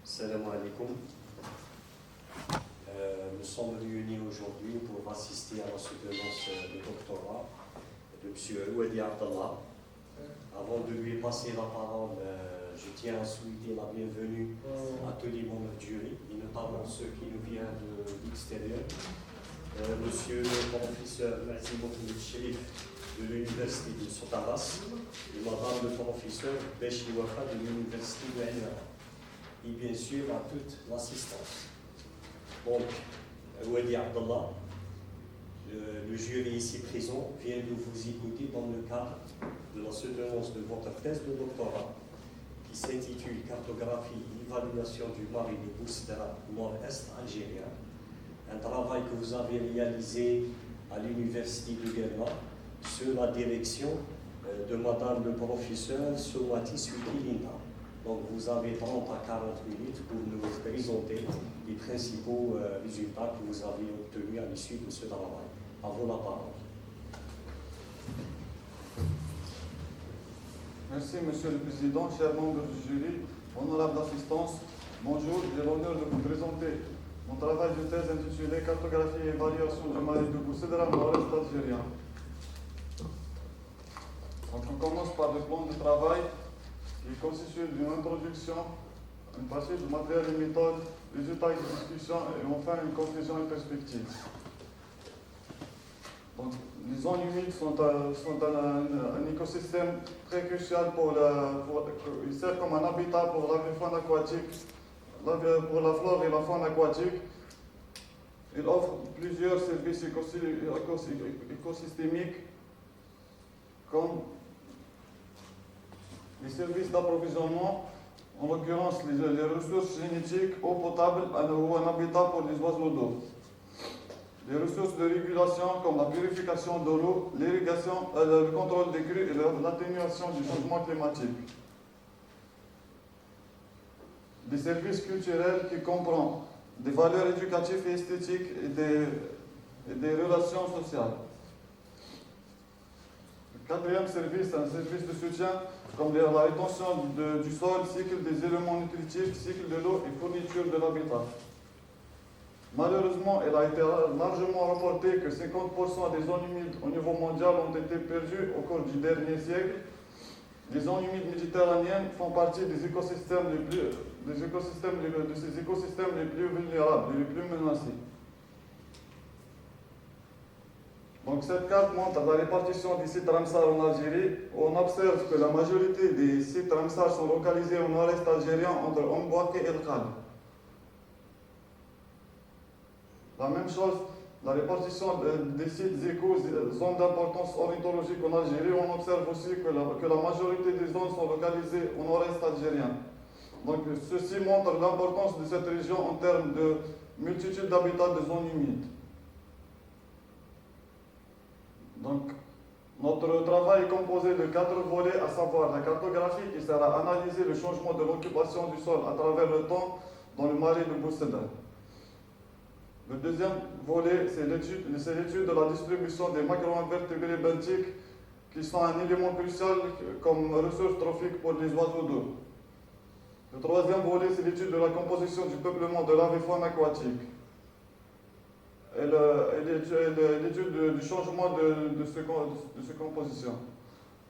Salam alaikum. Nous sommes réunis aujourd'hui pour assister à la soutenance de doctorat de M. Ouadi Abdallah. Avant de lui passer la parole, je tiens à souhaiter la bienvenue à tous les membres du jury, et notamment ceux qui nous viennent de l'extérieur. Monsieur le professeur Mazimoud Chérif de l'Université de Sotaras et Madame le professeur Beshi Wafa de l'Université de Haïra. Et bien sûr à toute l'assistance. Donc, Ouadi Abdallah, le jury ici présent vient de vous écouter dans le cadre de la soutenance de votre thèse de doctorat qui s'intitule Cartographie et évaluation du Mari de Bousdara, nord-est algérien, un travail que vous avez réalisé à l'Université de Guerma sous la direction de Madame le professeur Souati Sukilinda. Donc vous avez 30 à 40 minutes pour nous présenter les principaux résultats que vous avez obtenus à l'issue de ce travail. À vous la parole. Merci Monsieur le Président, chers membres du jury, honorable assistance. Bonjour, j'ai l'honneur de vous présenter mon travail de thèse intitulé Cartographie et évaluation du Mali de Bousdara, nord-est algérien. Donc on commence par le plan de travail qui est constitué d'une introduction, une partie du matériel et méthode, résultats et discussions et enfin une conclusion et perspective. Donc, les zones humides sont un écosystème très crucial il sert comme un habitat pour la faune aquatique, pour la flore et la faune aquatique. Il offre plusieurs services écosystémiques comme les services d'approvisionnement, en l'occurrence les ressources génétiques, eau potable ou un habitat pour les oiseaux d'eau. Les ressources de régulation comme la purification de l'eau, l'irrigation, le contrôle des crues et l'atténuation du changement climatique. Des services culturels qui comprennent des valeurs éducatives et esthétiques et des relations sociales. Le quatrième service, un service de soutien comme la rétention du sol, cycle des éléments nutritifs, cycle de l'eau et fourniture de l'habitat. Malheureusement, il a été largement rapporté que 50% des zones humides au niveau mondial ont été perdues au cours du dernier siècle. Les zones humides méditerranéennes font partie de ces écosystèmes les plus vulnérables et les plus menacés. Donc cette carte montre la répartition des sites Ramsar en Algérie, où on observe que la majorité des sites Ramsar sont localisés au nord-est algérien entre Mbouaké et El Khal. La même chose, la répartition des sites éco, zones d'importance ornithologique en Algérie, on observe aussi que la majorité des zones sont localisées au nord-est algérien. Donc ceci montre l'importance de cette région en termes de multitude d'habitats de zones humides. Donc, notre travail est composé de 4 volets, à savoir la cartographie qui sert à analyser le changement de l'occupation du sol à travers le temps dans le marais de Bousdara. Le deuxième volet, c'est l'étude de la distribution des macro-invertébrés benthiques qui sont un élément crucial comme ressource trophique pour les oiseaux d'eau. Le troisième volet, c'est l'étude de la composition du peuplement de l'avifaune aquatique. Et l'étude du changement de ces compositions.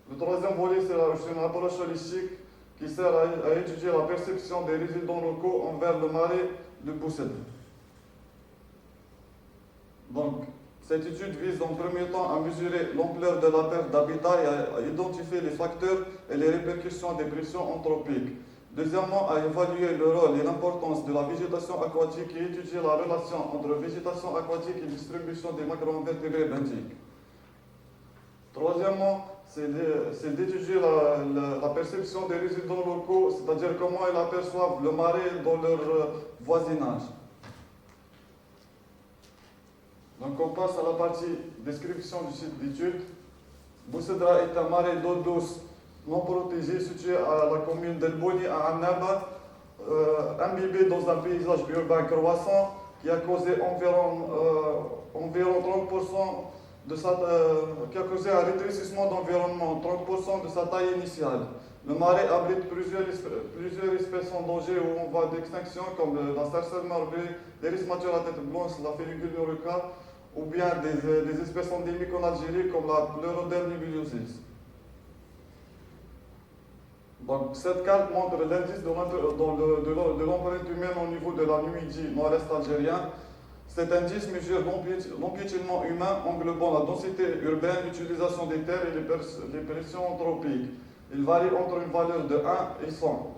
Le troisième volet, c'est une approche holistique qui sert à étudier la perception des résidents locaux envers le marais de Bousdara. Donc, cette étude vise en premier temps à mesurer l'ampleur de la perte d'habitat et à identifier les facteurs et les répercussions des pressions anthropiques. Deuxièmement, à évaluer le rôle et l'importance de la végétation aquatique et étudier la relation entre végétation aquatique et distribution des macro-invertébrés benthiques. Troisièmement, c'est d'étudier la perception des résidents locaux, c'est-à-dire comment ils aperçoivent le marais dans leur voisinage. Donc on passe à la partie description du site d'étude. Bousdara est un marais d'eau douce non protégé situé à la commune d'El Bouni à Annaba, imbibé dans un paysage urbain croissant qui a causé environ 30% qui a causé un rétrécissement d'environnement 30% de sa taille initiale. Le marais abrite plusieurs espèces en danger ou en voie d'extinction, comme la sarcelle marbrée, l'érismature à tête blanche, la félicule neuroca, ou bien des espèces endémiques en Algérie, comme la Pleurodelle nubuliosis. Donc, cette carte montre l'indice de l'empreinte humaine au niveau de la Numidie nord-est algérien. Cet indice mesure l'empiétinement humain englobant la densité urbaine, l'utilisation des terres et les pressions anthropiques. Il varie entre une valeur de 1 et 100.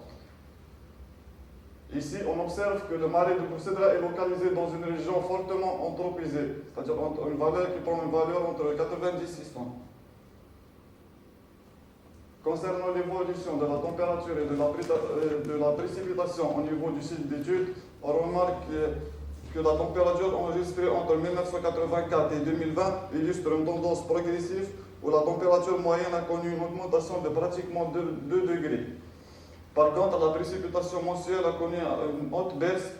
Ici, on observe que le marais de Boussedra est localisé dans une région fortement anthropisée, c'est-à-dire une valeur qui prend une valeur entre 90 et 100. Concernant l'évolution de la température et de la précipitation au niveau du site d'étude, on remarque que la température enregistrée entre 1984 et 2020 illustre une tendance progressive où la température moyenne a connu une augmentation de pratiquement 2 degrés. Par contre, la précipitation mensuelle a connu une haute baisse,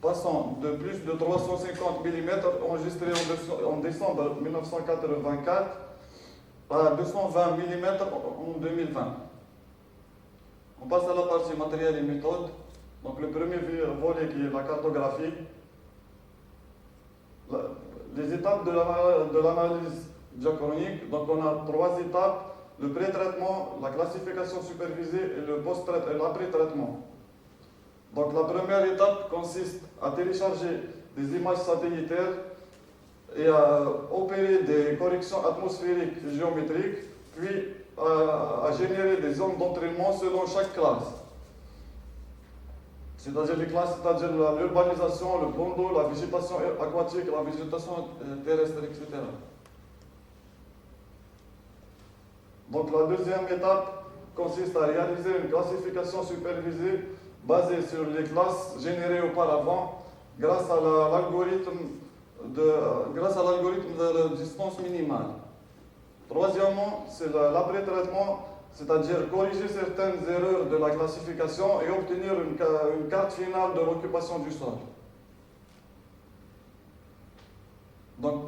passant de plus de 350 mm enregistrés en décembre 1984 à 220 mm en 2020. On passe à la partie matériel et méthode. Donc le premier volet qui est la cartographie. Les étapes de l'analyse diachronique. Donc on a 3 étapes. Le pré-traitement, la classification supervisée et le post-traitement et l'après-traitement. Donc la première étape consiste à télécharger des images satellitaires et à opérer des corrections atmosphériques et géométriques, puis à générer des zones d'entraînement selon chaque classe. C'est-à-dire les classes, c'est-à-dire l'urbanisation, le plan d'eau, la végétation aquatique, la végétation terrestre, etc. Donc la deuxième étape consiste à réaliser une classification supervisée basée sur les classes générées auparavant grâce à l'algorithme de la distance minimale. Troisièmement, c'est l'après-traitement, c'est-à-dire corriger certaines erreurs de la classification et obtenir une carte finale de l'occupation du sol. Donc,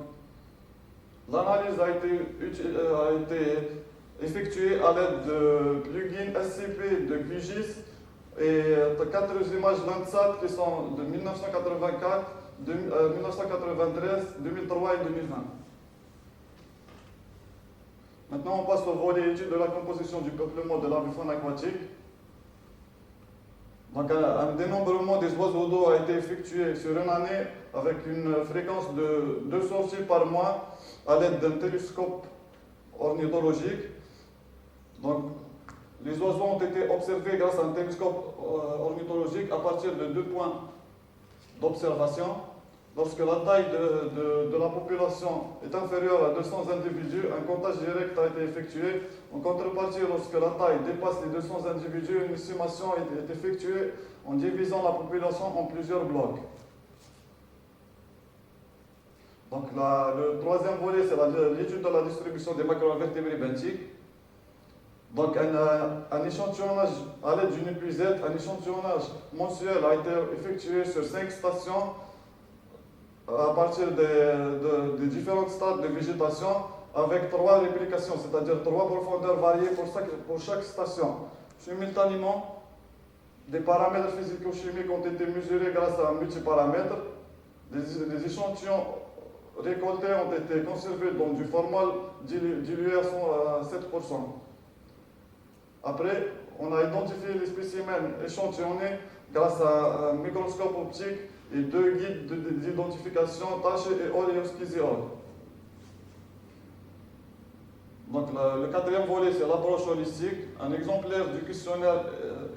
l'analyse a été effectuée à l'aide de plugins SCP de QGIS et 4 images Landsat qui sont de 1984, 1993, 2003 et 2020. Maintenant, on passe au volet étude de la composition du peuplement de l'avifaune aquatique. Donc, un dénombrement des oiseaux d'eau a été effectué sur une année avec une fréquence de 2 sorties par mois à l'aide d'un télescope ornithologique. Donc, les oiseaux ont été observés grâce à un télescope ornithologique à partir de 2 points d'observation. Lorsque la taille de la population est inférieure à 200 individus, un comptage direct a été effectué. En contrepartie, lorsque la taille dépasse les 200 individus, une estimation est effectuée en divisant la population en plusieurs blocs. Donc le troisième volet, c'est l'étude de la distribution des macroinvertébrés benthiques. Donc un échantillonnage à l'aide d'une épuisette, un échantillonnage mensuel a été effectué sur 5 stations à partir des différents stades de végétation avec 3 réplications, c'est-à-dire 3 profondeurs variées pour chaque station. Simultanément, des paramètres physico-chimiques ont été mesurés grâce à un multiparamètre. Les échantillons récoltés ont été conservés dans du formal dilué à 7%. Après, on a identifié les spécimens échantillonnés grâce à un microscope optique et 2 guides d'identification Taché et Oleoschisiol. Donc le quatrième volet, c'est l'approche holistique. Un exemplaire du questionnaire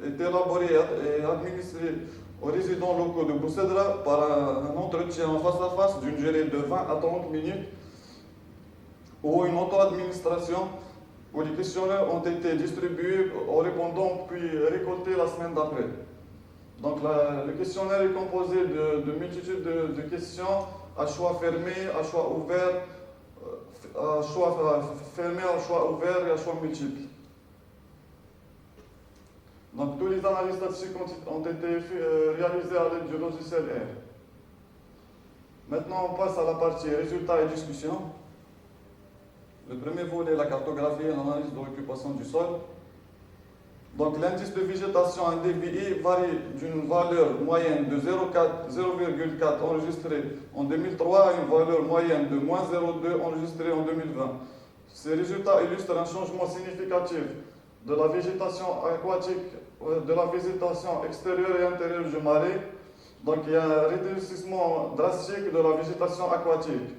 est élaboré et administré aux résidents locaux de Boussedra par un entretien en face à face d'une durée de 20 à 30 minutes ou une auto-administration où les questionnaires ont été distribués aux répondants puis récoltés la semaine d'après. Donc le questionnaire est composé de multitudes de questions à choix fermé, à choix ouvert, à choix fermé, à choix ouvert et à choix multiples. Donc tous les analyses statistiques ont été réalisées à l'aide du logiciel R. Maintenant on passe à la partie résultats et discussions. Le premier volet, la cartographie et l'analyse de l'occupation du sol. Donc l'indice de végétation NDVI varie d'une valeur moyenne de 0,4 enregistrée en 2003 à une valeur moyenne de -0,2 enregistrée en 2020. Ces résultats illustrent un changement significatif de la végétation aquatique, de la végétation extérieure et intérieure du marais. Donc il y a un rétrécissement drastique de la végétation aquatique.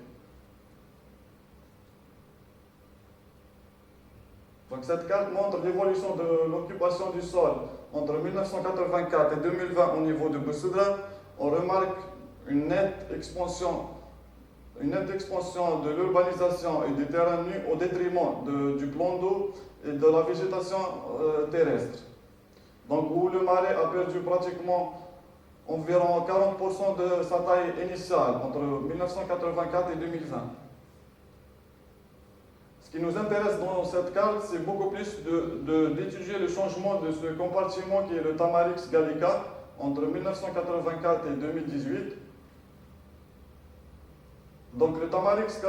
Donc cette carte montre l'évolution de l'occupation du sol entre 1984 et 2020 au niveau de Boussouda. On remarque une nette expansion de l'urbanisation et des terrains nus au détriment du plan d'eau et de la végétation terrestre. Donc où le marais a perdu pratiquement environ 40% de sa taille initiale entre 1984 et 2020. Ce qui nous intéresse dans cette carte, c'est beaucoup plus d'étudier le changement de ce compartiment qui est le Tamarix gallica entre 1984 et 2018. Donc le Tamarix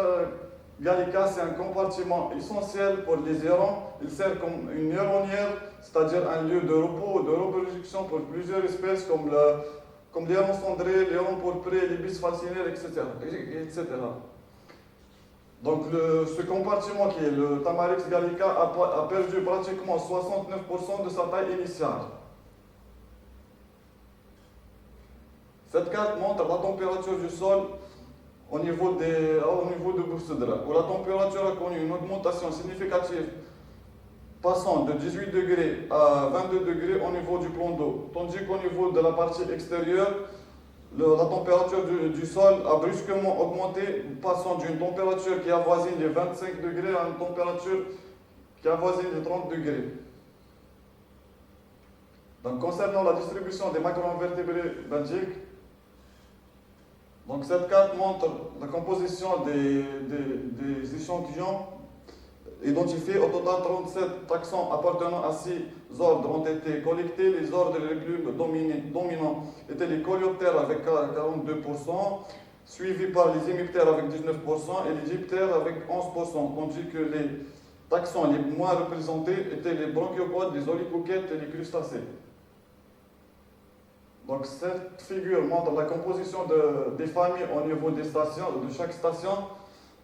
gallica, c'est un compartiment essentiel pour les hérons. Il sert comme une héronnière, c'est-à-dire un lieu de repos, de reproduction pour plusieurs espèces comme l'héron cendré, l'héron pourpré, l'ibis fascinaire, etc. Donc ce compartiment qui est le Tamarix gallica a perdu pratiquement 69% de sa taille initiale. Cette carte montre la température du sol au niveau de Boussouda, où la température a connu une augmentation significative, passant de 18 degrés à 22 degrés au niveau du plan d'eau, tandis qu'au niveau de la partie extérieure, la température du sol a brusquement augmenté, passant d'une température qui avoisine les 25 degrés à une température qui avoisine les 30 degrés. Donc, concernant la distribution des macroinvertébrés benthiques, donc cette carte montre la composition des échantillons identifiés. Au total, 37 taxons appartenant à 6 ordres ont été collectés. Les ordres les plus dominants étaient les coléoptères avec 42%, suivis par les hémiptères avec 19% et les diptères avec 11%, tandis que les taxons les moins représentés étaient les branchiopodes, les olicoquettes et les crustacés. Donc cette figure montre la composition des familles au niveau des stations, de chaque station.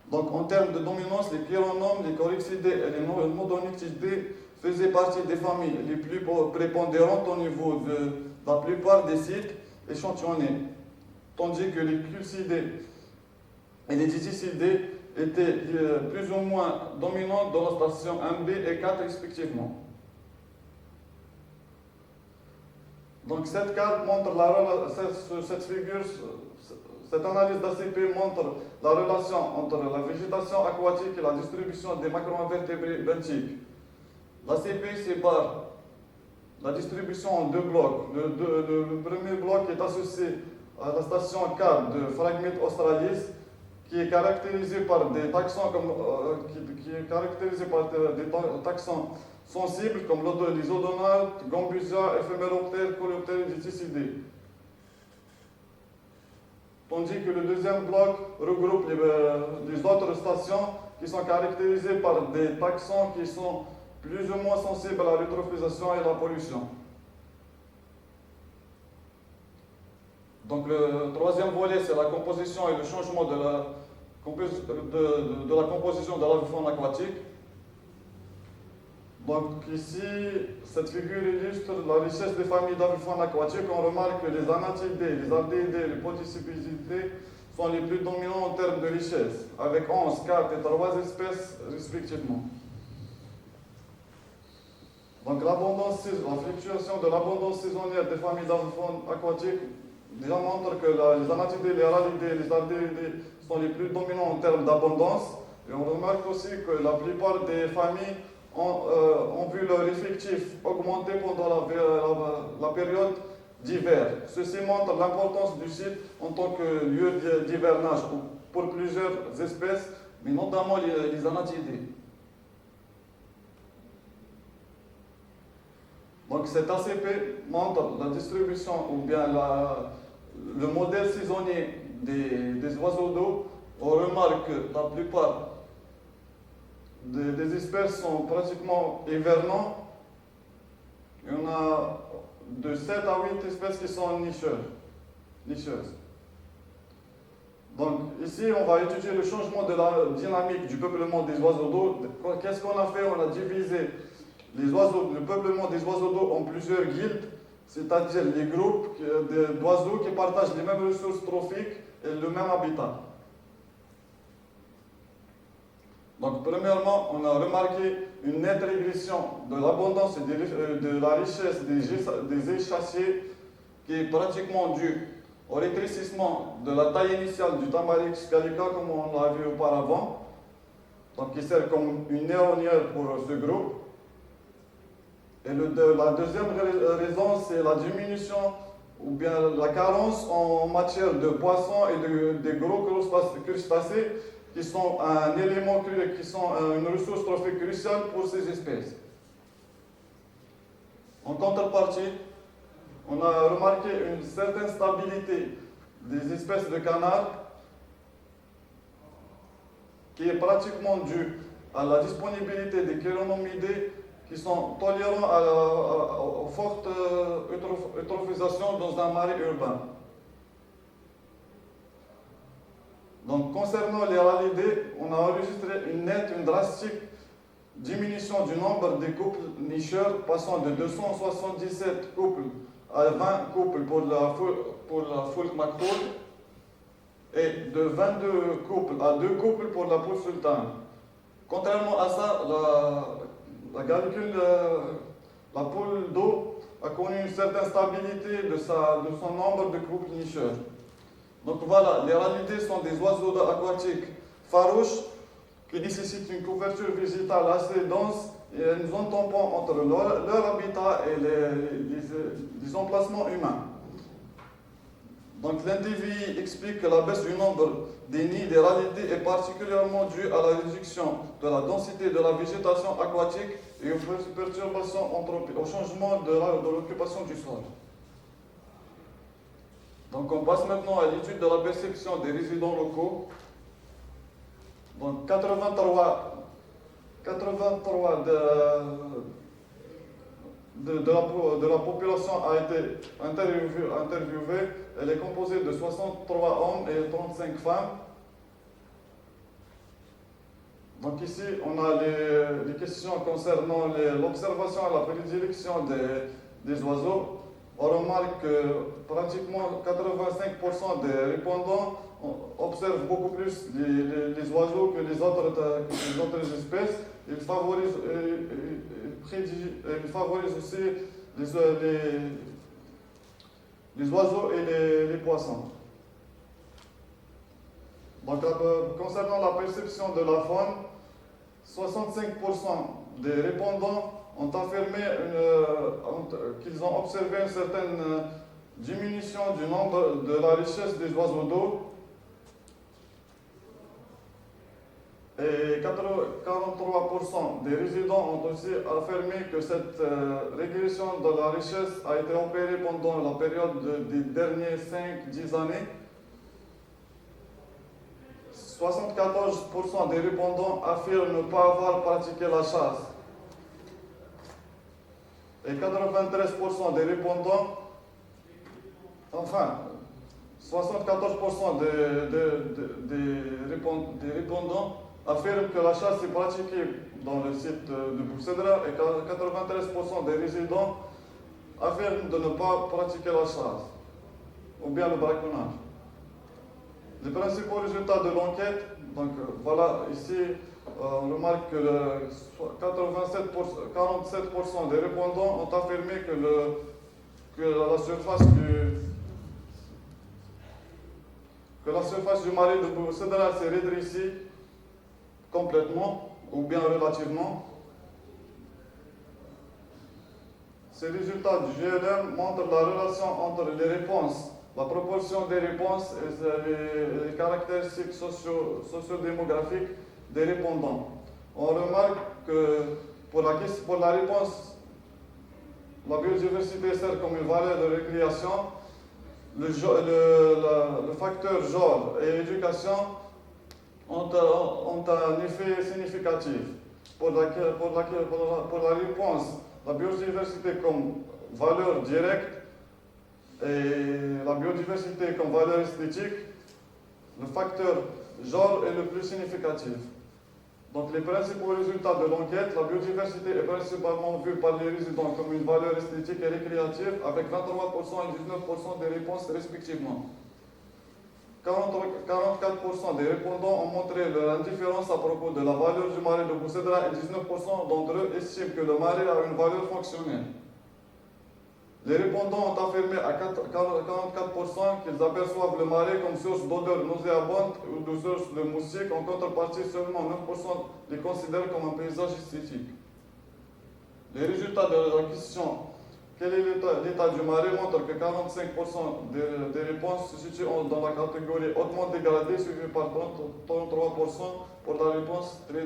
Donc en termes de dominance, les chironomes, les coryxidés et les nodonyctidés faisaient partie des familles les plus prépondérantes au niveau de la plupart des sites échantillonnés, tandis que les culcidés et les digicidés étaient plus ou moins dominants dans la station 1B et 4 respectivement. Donc cette carte montre cette figure, cette analyse d'ACP montre la relation entre la végétation aquatique et la distribution des macroinvertébrés benthiques. L'ACP sépare la distribution en deux blocs. Le premier bloc est associé à la station 4 de Phragmite australis, qui est caractérisé par des taxons sensibles comme les odonates, gambusia, éphéméroptères, coléoptères et digicidés. Tandis que le deuxième bloc regroupe les autres stations qui sont caractérisées par des taxons qui sont plus ou moins sensibles à la eutrophisation et à la pollution. Donc le troisième volet, c'est la composition et le changement de la composition de l'avifaune aquatique. Donc ici, cette figure illustre la richesse des familles d'avifaune aquatiques. On remarque que les anatidés, les ardéidés, les podicipésidés sont les plus dominants en termes de richesse, avec 11, 4 et 3 espèces respectivement. Donc la fluctuation de l'abondance saisonnière des familles d'avifaune aquatiques déjà montre que les anatidés, les ralidés, les ardéidés sont les plus dominants en termes d'abondance. Et on remarque aussi que la plupart des familles ont vu leur effectif augmenter pendant la période d'hiver. Ceci montre l'importance du site en tant que lieu d'hivernage pour plusieurs espèces, mais notamment les anatidés. Donc cet ACP montre la distribution ou bien le modèle saisonnier des oiseaux d'eau. On remarque que la plupart des espèces sont pratiquement hivernants. Il y en a de 7 à 8 espèces qui sont nicheuses. Donc ici, on va étudier le changement de la dynamique du peuplement des oiseaux d'eau. Qu'est-ce qu'on a fait? On a divisé le peuplement des oiseaux d'eau en plusieurs guildes, c'est-à-dire les groupes d'oiseaux qui partagent les mêmes ressources trophiques et le même habitat. Donc, premièrement, on a remarqué une nette régression de l'abondance et de la richesse des échassiers qui est pratiquement due au rétrécissement de la taille initiale du Tamarix calica, comme on l'a vu auparavant, donc qui sert comme une néonière pour ce groupe. Et la deuxième raison, c'est la diminution ou bien la carence en matière de poissons et de gros crustacés qui sont un élément, qui sont une ressource trophique cruciale pour ces espèces. En contrepartie, on a remarqué une certaine stabilité des espèces de canards qui est pratiquement due à la disponibilité des chironomidés qui sont tolérants aux fortes eutrophisations dans un marais urbain. Donc, concernant les ralidés, on a enregistré une drastique diminution du nombre des couples nicheurs, passant de 277 couples à 20 couples pour la Fulk McCall et de 22 couples à 2 couples pour la poule sultane. Contrairement à ça, la poule d'eau a connu une certaine stabilité de son nombre de couples nicheurs. Donc voilà, les ralidés sont des oiseaux aquatiques farouches qui nécessitent une couverture végétale assez dense et une zone tampon entre leur habitat et les emplacements humains. Donc l'individu explique que la baisse du nombre des nids des ralidés est particulièrement due à la réduction de la densité de la végétation aquatique et aux perturbations anthropiques, au changement de l'occupation du sol. Donc on passe maintenant à l'étude de la perception des résidents locaux. Donc 83 de la population a été interviewée. Elle est composée de 63 hommes et 35 femmes. Donc ici, on a les questions concernant l'observation et la prédilection des oiseaux. On remarque que pratiquement 85% des répondants observent beaucoup plus les oiseaux que les autres espèces. Ils favorisent aussi les oiseaux et les poissons. Donc, concernant la perception de la faune, 65% des répondants ont affirmé qu'ils ont observé une certaine diminution du nombre de la richesse des oiseaux d'eau. Et 43% des résidents ont aussi affirmé que cette régression de la richesse a été opérée pendant la période des dernières 5-10 années. 74% des répondants affirment ne pas avoir pratiqué la chasse. Et 93% des répondants, 74% des répondants affirment que la chasse est pratiquée dans le site de Bourg-Cédra et 93% des résidents affirment de ne pas pratiquer la chasse ou bien le braconnage. Les principaux résultats de l'enquête, donc voilà, ici on remarque que 47% des répondants ont affirmé que la surface du marais de Bourg-Cédra s'est rétrécie complètement ou bien relativement. Ces résultats du GLM montrent la relation entre les réponses, la proportion des réponses et les caractéristiques sociodémographiques des répondants. On remarque que pour la réponse, la biodiversité sert comme une valeur de récréation. Le facteur genre et éducation ont un effet significatif. pour la réponse, la biodiversité comme valeur directe et la biodiversité comme valeur esthétique, le facteur genre est le plus significatif. Donc les principaux résultats de l'enquête, la biodiversité est principalement vue par les résidents comme une valeur esthétique et récréative avec 23% et 19% des réponses respectivement. 44% des répondants ont montré leur indifférence à propos de la valeur du marais de Boussèdra et 19% d'entre eux estiment que le marais a une valeur fonctionnelle. Les répondants ont affirmé à 44% qu'ils aperçoivent le marais comme source d'odeur nauséabonde ou de source de moustiques. En contrepartie, seulement 9% les considèrent comme un paysage esthétique. Les résultats de la question quel est l'état du marais montrent que 45% des réponses se situent dans la catégorie hautement dégradée, suivie par 33% pour la réponse très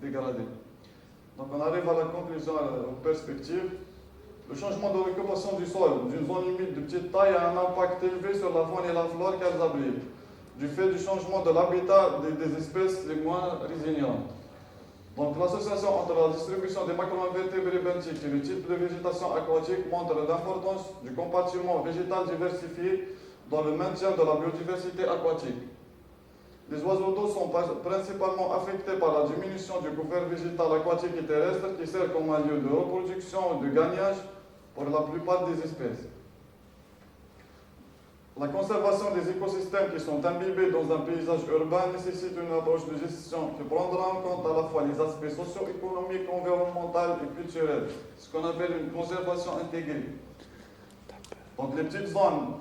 dégradée. Donc on arrive à la conclusion, aux perspectives. Le changement de l'occupation du sol d'une zone humide de petite taille a un impact élevé sur la faune et la flore qu'elles abritent, du fait du changement de l'habitat des espèces les moins résilientes. Donc l'association entre la distribution des macroinvertébrés benthiques et le type de végétation aquatique montre l'importance du compartiment végétal diversifié dans le maintien de la biodiversité aquatique. Les oiseaux d'eau sont principalement affectés par la diminution du couvert végétal aquatique et terrestre qui sert comme un lieu de reproduction et de gagnage pour la plupart des espèces. La conservation des écosystèmes qui sont imbibés dans un paysage urbain nécessite une approche de gestion qui prendra en compte à la fois les aspects socio-économiques, environnementaux et culturels, ce qu'on appelle une conservation intégrée. Donc les petites zones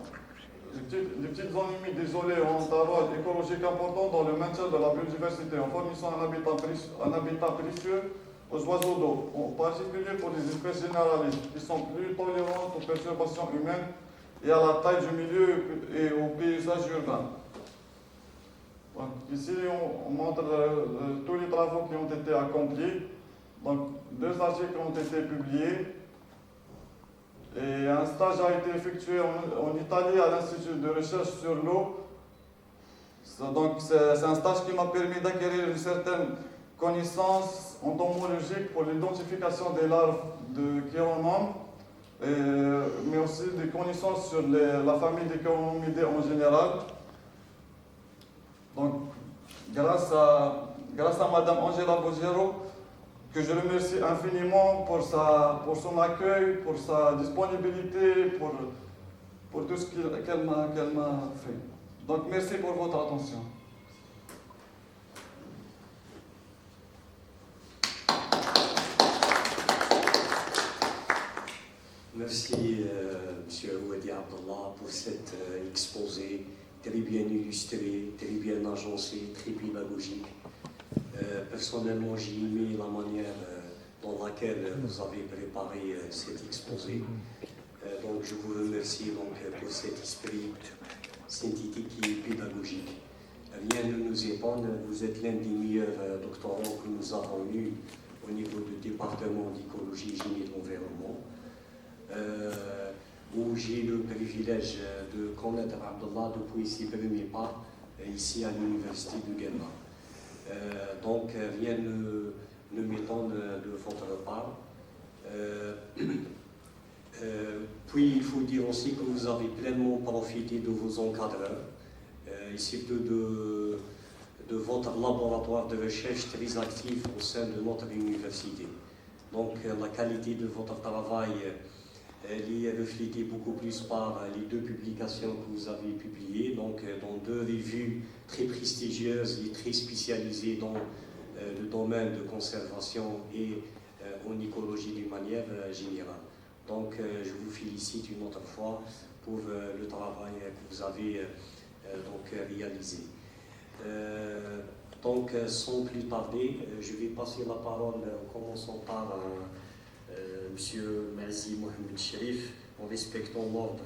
humides isolées ont un rôle écologique important dans le maintien de la biodiversité en fournissant un habitat précieux aux oiseaux d'eau, en particulier pour les espèces généralistes qui sont plus tolérantes aux perturbations humaines et à la taille du milieu et au paysage urbain. Donc, ici, on montre tous les travaux qui ont été accomplis. Donc, 2 articles ont été publiés et un stage a été effectué en Italie à l'Institut de recherche sur l'eau. Donc, c'est un stage qui m'a permis d'acquérir une certaine connaissance entomologique pour l'identification des larves de chironomes, mais aussi des connaissances sur la famille des chironomidés en général. Donc, grâce à Madame Angela Bogero, que je remercie infiniment pour son accueil, pour sa disponibilité, pour tout ce qu'elle m'a fait. Donc, merci pour votre attention. Merci, M. Ouadi Abdallah, pour cet exposé très bien illustré, très bien agencé, très pédagogique. Personnellement, j'ai aimé la manière dans laquelle vous avez préparé cet exposé. Donc, je vous remercie pour cet esprit synthétique et pédagogique. Rien ne nous étonne, vous êtes l'un des meilleurs doctorants que nous avons eus au niveau du département d'écologie et génie de l'environnement. Où j'ai le privilège de connaître Abdallah depuis ses premiers pas ici à l'université de Guelma. Donc rien ne m'étonne de votre part. Puis il faut dire aussi que vous avez pleinement profité de vos encadreurs, et surtout de votre laboratoire de recherche très actif au sein de notre université. Donc la qualité de votre travail elle est reflétée beaucoup plus par les 2 publications que vous avez publiées, donc dans 2 revues très prestigieuses et très spécialisées dans le domaine de conservation et en écologie d'une manière générale. Donc je vous félicite une autre fois pour le travail que vous avez réalisé. Donc sans plus tarder, je vais passer la parole en commençant par Monsieur Mazi Mohamed Cherif, en respectant l'ordre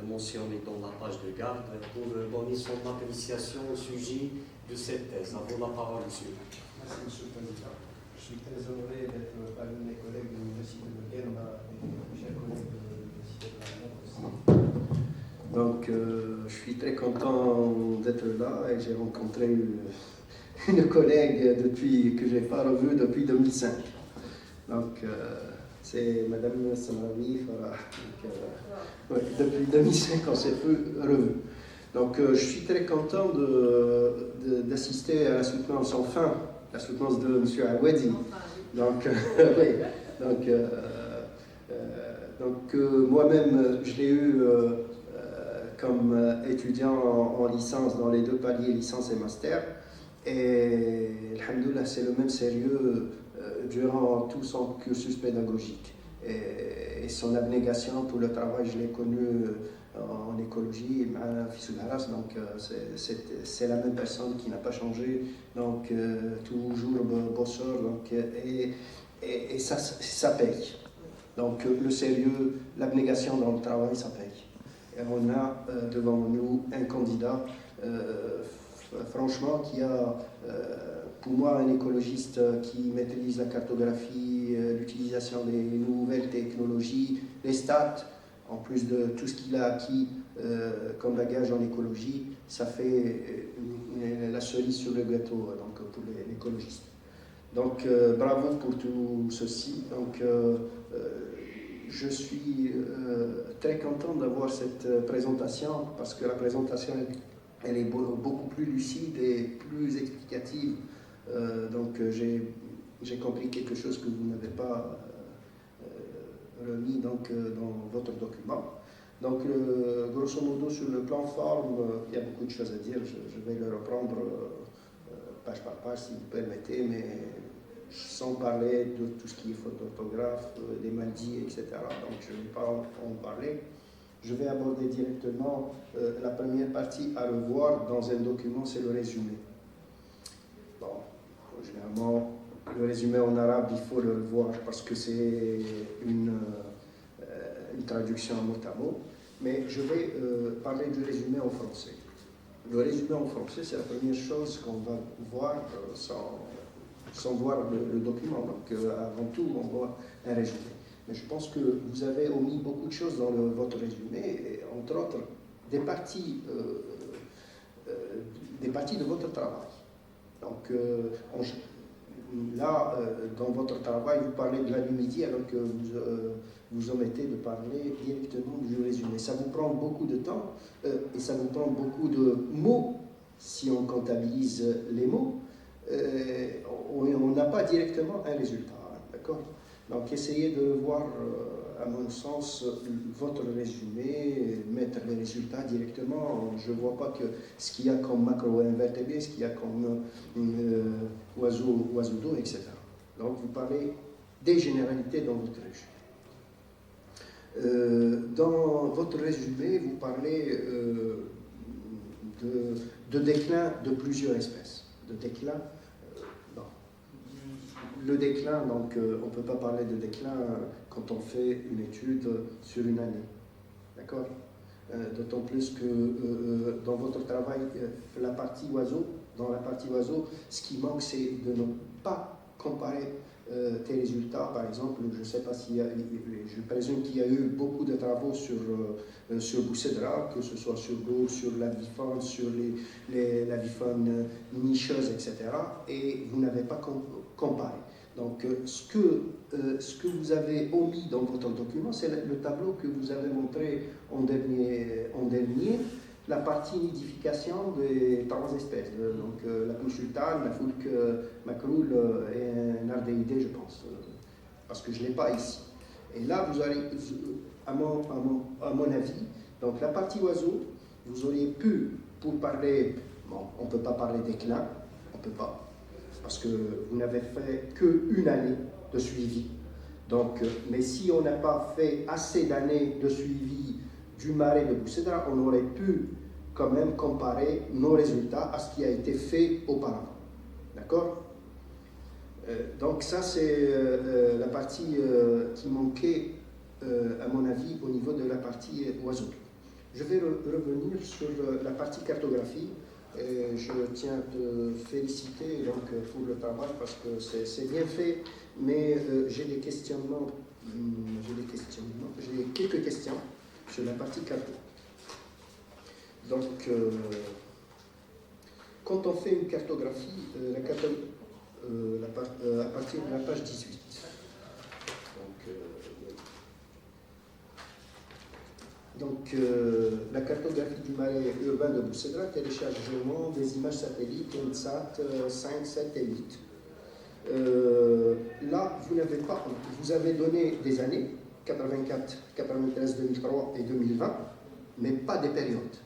mentionné dans la page de garde, pour donner son appréciation au sujet de cette thèse. À vous la parole, monsieur. Merci, monsieur le président. Je suis très honoré d'être parmi mes collègues de l'Université de Guelma et mes chers collègues de l'Université de la Lyon aussi. Donc, je suis très content d'être là et j'ai rencontré une collègue que je n'ai pas revue depuis 2005. Donc, c'est Madame Samarawi Farah. Ouais, depuis 2005, on s'est plus revus. Donc, je suis très content d'assister à la soutenance, enfin, la soutenance de M. Aouadi. Donc, oui, donc moi-même, je l'ai eu comme étudiant en licence dans les deux paliers, licence et master. Et, alhamdoulilah, c'est le même sérieux durant tout son cursus pédagogique. Et son abnégation pour le travail, je l'ai connu en écologie, donc c'est la même personne qui n'a pas changé, donc toujours bosseur, donc, et ça paye. Donc le sérieux, l'abnégation dans le travail, ça paye. Et on a devant nous un candidat, franchement, qui a, pour moi, un écologiste qui maîtrise la cartographie, l'utilisation des nouvelles technologies, les stats, en plus de tout ce qu'il a acquis comme bagage en écologie, ça fait la cerise sur le gâteau donc, pour l'écologiste. Donc bravo pour tout ceci. Donc, je suis très content d'avoir cette présentation parce que la présentation elle est beaucoup plus lucide et plus explicative. Donc j'ai compris quelque chose que vous n'avez pas remis donc, dans votre document. Donc grosso modo sur le plan forme, il y a beaucoup de choses à dire. Je vais le reprendre page par page si vous permettez, mais sans parler de tout ce qui est faute d'orthographe, des maldits, etc. Donc je ne vais pas en parler. Je vais aborder directement la première partie à revoir dans un document, c'est le résumé. Bon, généralement, le résumé en arabe, il faut le voir parce que c'est une traduction mot à mot, mais je vais parler du résumé en français. Le résumé en français, c'est la première chose qu'on va voir sans voir le document. Donc, avant tout, on voit un résumé. Mais je pense que vous avez omis beaucoup de choses dans votre résumé, et entre autres, des parties de votre travail. Donc, là, dans votre travail, vous parlez de la du midi, alors que vous omettez de parler directement du résumé. Ça vous prend beaucoup de temps, et ça vous prend beaucoup de mots, si on comptabilise les mots. On n'a pas directement un résultat, d'accord? Donc essayez de voir, à mon sens, votre résumé, mettre les résultats directement. Je ne vois pas que ce qu'il y a comme macro-invertébrés, ce qu'il y a comme oiseau d'eau, etc. Donc vous parlez des généralités dans votre résumé. Dans votre résumé, vous parlez de déclin de plusieurs espèces. De déclin. Le déclin, donc on ne peut pas parler de déclin quand on fait une étude sur une année. D'accord? D'autant plus que dans votre travail, dans la partie oiseau, ce qui manque, c'est de ne pas comparer tes résultats. Par exemple, je ne sais pas s'il y a, je présume qu'il y a eu beaucoup de travaux sur Boussedra, que ce soit sur l'eau, sur la bifaune, sur la bifaune nicheuse, etc. Et vous n'avez pas comparé. Donc, ce que vous avez omis dans votre document, c'est le tableau que vous avez montré en dernier, la partie nidification des trois espèces. Donc, la poule sultane, la foulque macroule et un ardéidé, je pense, parce que je ne l'ai pas ici. Et là, vous allez, à mon avis, donc la partie oiseau, vous auriez pu, pour parler, bon, on ne peut pas parler d'éclat, on ne peut pas, parce que vous n'avez fait qu'une année de suivi. Donc, mais si on n'a pas fait assez d'années de suivi du marais de Boussedra, on aurait pu quand même comparer nos résultats à ce qui a été fait auparavant. D'accord? Donc ça, c'est la partie qui manquait, à mon avis, au niveau de la partie oiseau. Je vais revenir sur la partie cartographie. Et je tiens à te féliciter donc, pour le travail parce que c'est bien fait, mais j'ai des questionnements, j'ai quelques questions sur la partie carto. Donc, quand on fait une cartographie, à partir de la page 18. Donc, la cartographie du marais urbain de Boussèdra, téléchargement des images satellites INSAT 5, 7 et 8. Là, vous avez donné des années, 84, 93, 2003 et 2020, mais pas des périodes.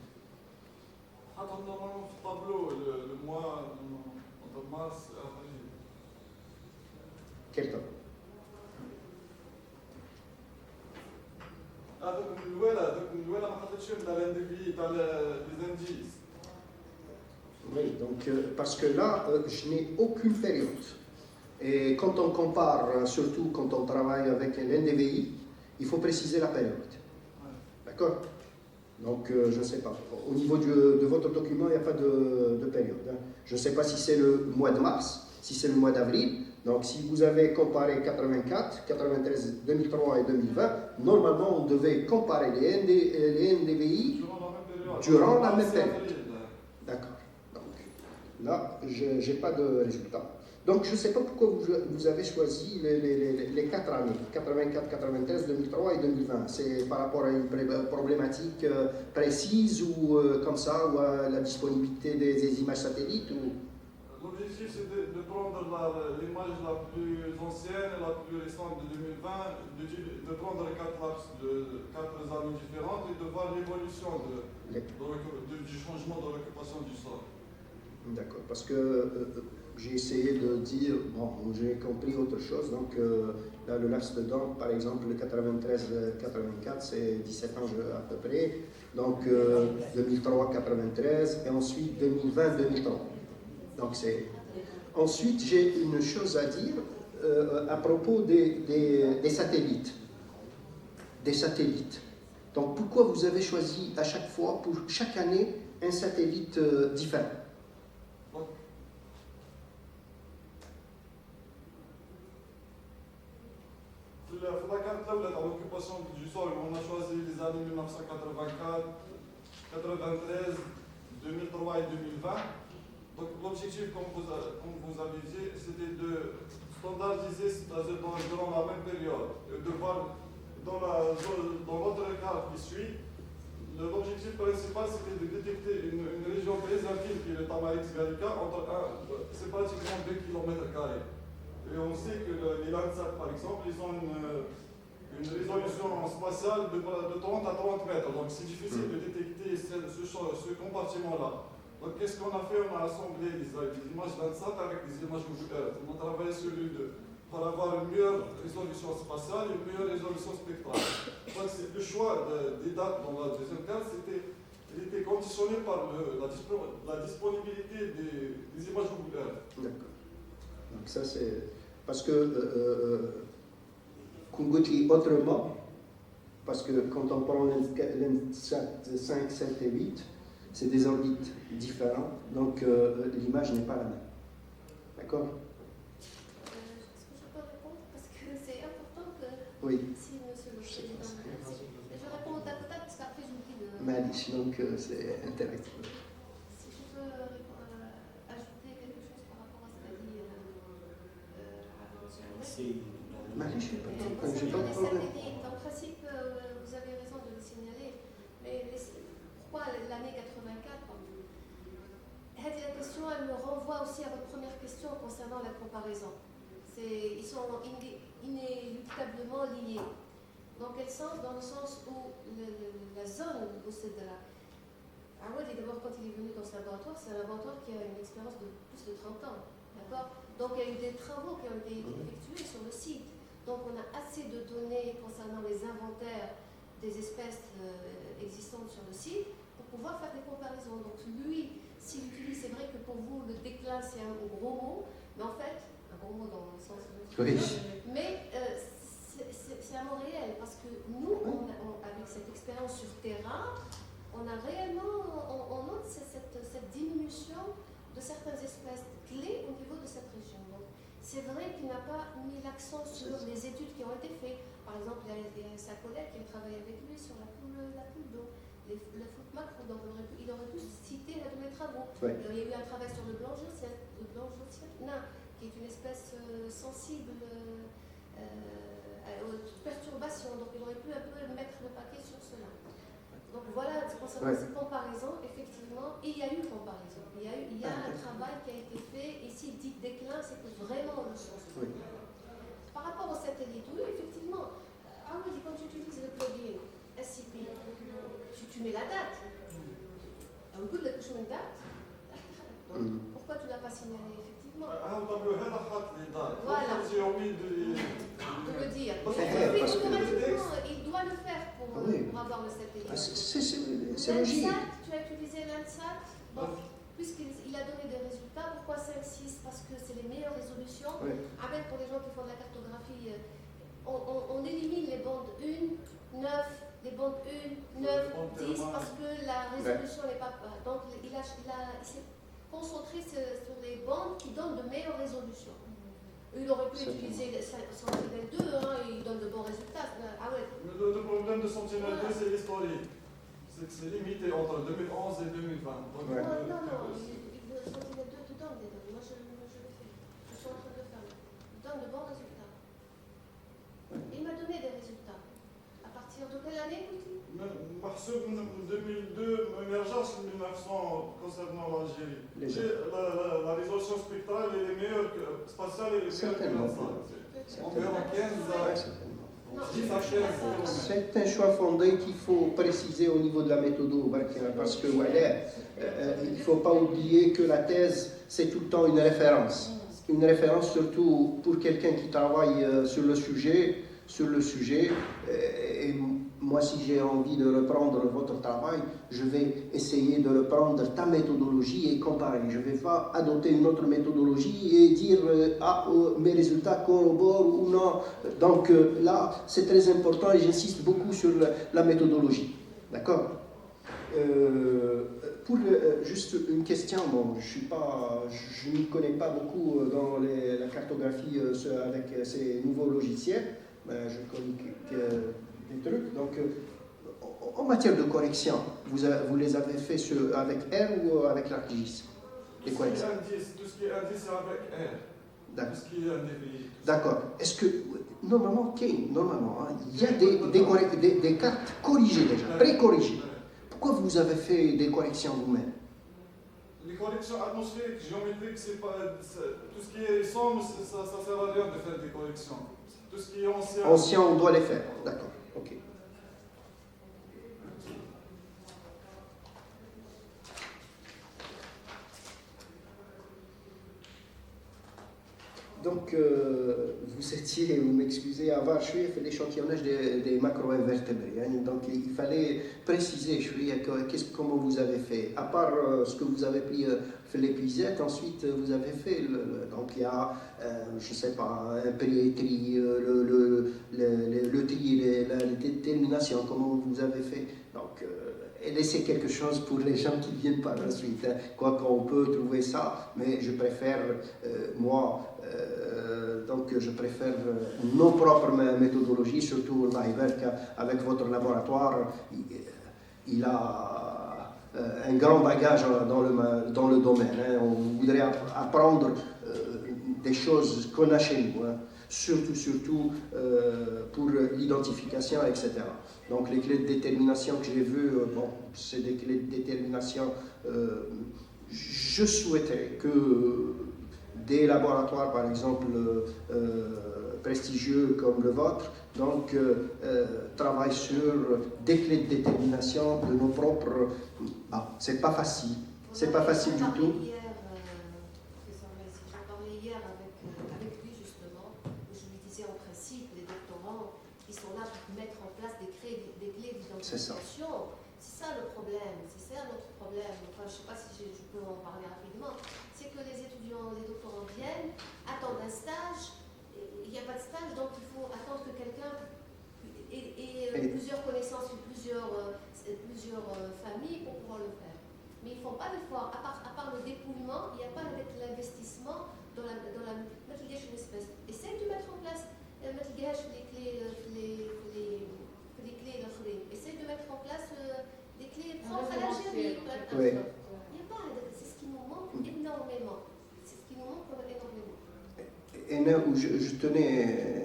Normalement, ce tableau, le mois entre mars et avril. Quel temps? Donc, الولا ما حطيتش dans l'individu, dans les indices. Oui, donc, parce que là, je n'ai aucune période. Et quand on compare, surtout quand on travaille avec l'NDVI, il faut préciser la période. D'accord? Donc, je ne sais pas. Au niveau de votre document, il n'y a pas de période. Hein. Je ne sais pas si c'est le mois de mars, si c'est le mois d'avril. Donc, si vous avez comparé 84, 93, 2003 et 2020, normalement, on devait comparer les NDVI durant la même période. D'accord. Donc, là, je n'ai pas de résultat. Donc, je ne sais pas pourquoi vous avez choisi les 4 années, 84, 93, 2003 et 2020. C'est par rapport à une problématique précise ou comme ça, ou à la disponibilité des images satellites ou... L'objectif, c'est de prendre l'image la plus ancienne et la plus récente de 2020, de prendre 4 années différentes et de voir l'évolution du changement de l'occupation du sol. D'accord, parce que j'ai essayé de dire, bon, j'ai compris autre chose, donc là, le laps de temps, par exemple, le 93-84, c'est 17 ans à peu près, donc 2003-93, et ensuite 2020-2003. Donc ensuite, j'ai une chose à dire à propos des satellites. Des satellites. Donc, pourquoi vous avez choisi à chaque fois, pour chaque année, un satellite différent? La carte là, dans l'occupation du sol, on a choisi les années 1984, 93, 2003 et 2020. Donc l'objectif, comme vous avez dit, c'était de standardiser, c'est-à-dire durant la même période, de voir dans l'autre carte qui suit, l'objectif principal c'était de détecter une région très infime qui est le Tamaris Gallica, c'est pratiquement 2 km². Et on sait que les Landsat, par exemple, ils ont une résolution spatiale de 30 à 30 mètres, donc c'est difficile de détecter ce compartiment-là. Donc, qu'est-ce qu'on a fait? On a assemblé des images Landsat avec des images Google Earth. On a travaillé sur les deux pour avoir une meilleure résolution spatiale et une meilleure résolution spectrale. Donc, le choix des dates dans la deuxième carte, il était conditionné par la disponibilité des images Google Earth. D'accord. Donc, ça, c'est. Parce que, Kunguti, autrement, parce que quand on prend l'Ensat 5, 7 et 8, c'est des orbites différentes, donc l'image n'est pas la même. D'accord? Est-ce que je peux répondre? Parce que c'est important que... Oui. Si, monsieur le président. Je réponds au tac au tac, parce qu'après j'oublie de... Malish, donc c'est intéressant. Si je peux ajouter quelque chose par rapport à ce qu'a dit Malish, je n'ai pas de problème. En principe, vous avez raison de le signaler, mais pourquoi l'année 84? La question, elle me renvoie aussi à votre première question concernant la comparaison. Ils sont inéluctablement liés. Dans quel sens? Dans le sens où la zone de Boussèdra, Awadi, d'abord, quand il est venu dans ce laboratoire, c'est un laboratoire qui a une expérience de plus de 30 ans. D'accord? Donc, il y a eu des travaux qui ont été effectués sur le site. Donc, on a assez de données concernant les inventaires des espèces existantes sur le site pour pouvoir faire des comparaisons. Donc, lui, s'il utilise, c'est vrai que pour vous, le déclin, c'est un gros mot, mais en fait, un gros mot dans le sens... Oui. Mais c'est un mot réel, parce que nous, avec cette expérience sur terrain, on a réellement, on note cette diminution de certaines espèces clés au niveau de cette région. Donc, c'est vrai qu'il n'a pas mis l'accent sur les études qui ont été faites. Par exemple, il y a sa collègue qui a travaillé avec lui sur la poule d'eau, le foot macro. Donc, il aurait pu citer la travaux. Ouais. Il y a eu un travail sur le blanc-jotien, qui est une espèce sensible aux perturbations. Donc, il aurait pu un peu mettre le paquet sur cela. Donc, voilà, concernant ces comparaisons, effectivement, il y a eu comparaison. Il y a un travail qui a été fait. Et s'il dit déclin, c'est que vraiment le change. Oui. Par rapport au satellite, oui, effectivement, quand tu utilises le plugin SCP, tu mets la date. Donc, pourquoi tu ne l'as pas signalé, effectivement? Voilà. De le dire. Parce que- Automatiquement, il doit le faire pour avoir le satellite. C'est logique. Landsat, tu as utilisé Landsat. Bon, puisqu'il a donné des résultats, pourquoi 5, 6? Parce que c'est les meilleures résolutions. Oui. Avec, pour les gens qui font de la cartographie, on élimine les bandes 1, 9, les bandes 1, 9, 10, parce que la résolution n'est pas... Donc, il s'est concentré sur les bandes qui donnent de meilleures résolutions. Il aurait pu utiliser Sentinel-2, il donne de bons résultats. Ah ouais. Le problème de Sentinel-2, c'est l'historique. C'est que c'est limité entre 2011 et 2020. Donc, Non, Sentinel-2 te donne des données. Moi, je le fais. Je suis en train de le faire. Il donne de bons résultats. Il m'a donné des résultats. À partir de quelle année, Pouti? محسوب من 2002 ما يرجعش ل 1900 concernant l'Algérie. La résolution spectrale elle est meilleure que spatiale, elle est meilleure que Landsat. On verra 15 C'est un choix fondé qu'il faut préciser au niveau de la méthode, parce que il ne faut pas oublier que la thèse, c'est tout le temps une référence. Une référence surtout pour quelqu'un qui travaille sur le sujet. Et moi, si j'ai envie de reprendre votre travail, je vais essayer de reprendre ta méthodologie et comparer. Je ne vais pas adopter une autre méthodologie et dire mes résultats corroborent ou non. Donc là, c'est très important et j'insiste beaucoup sur la méthodologie. D'accord? Pour juste une question, bon, je ne connais pas beaucoup dans la cartographie avec ces nouveaux logiciels. Je connais des trucs. Donc, en matière de correction, vous les avez fait avec R ou avec l'ArcGIS? Les corrections. Tout ce qui est indice, c'est avec R. D'accord. Tout ce qui est NDVI. D'accord. Est-ce que, normalement, il y a des cartes corrigées déjà, pré-corrigées. Pourquoi vous avez fait des corrections vous-même? Les corrections atmosphériques, géométriques, c'est pas, tout ce qui est sombre, ça ne sert à rien de faire des corrections. Tout ce qui est ancien. Ancien, on doit les faire. D'accord. Ok. Donc, vous m'excusez, avant, je fait l'échantillonnage des macro-invertébrés. Hein, donc, il fallait préciser, comment vous avez fait. À part ce que vous avez pris l'épisette, ensuite, vous avez fait, donc il y a, je ne sais pas, un pré-tri, le tri, la détermination, comment vous avez fait. Donc, et laisser quelque chose pour les gens qui viennent par la suite. Hein. Quoi qu'on peut trouver ça, mais je préfère, je préfère nos propres méthodologies, surtout avec votre laboratoire. Il a un grand bagage dans le domaine. Hein. On voudrait apprendre des choses qu'on a chez nous. Hein. Surtout pour l'identification, etc. Donc les clés de détermination que j'ai vues, c'est des clés de détermination. Je souhaiterais que des laboratoires, par exemple, prestigieux comme le vôtre, donc travaillent sur des clés de détermination de nos propres... c'est pas facile. C'est pas facile du tout. J'en parlais hier avec lui justement, où je lui disais en principe, les doctorants, ils sont là pour mettre en place des clés d'identification. C'est ça le problème, c'est ça notre problème. Enfin, je ne sais pas si je peux en parler rapidement. C'est que les étudiants, les doctorants viennent, attendent un stage, il n'y a pas de stage, donc il faut attendre que quelqu'un ait plusieurs connaissances sur plusieurs familles pour pouvoir le faire. Mais ils ne font pas d'efforts, à part le dépouillement, il n'y a pas l'investissement dans la espèce. Essaye de mettre en place les clés essaye de mettre en place des clés propres à l'Algérie. Il n'y a pas où je tenais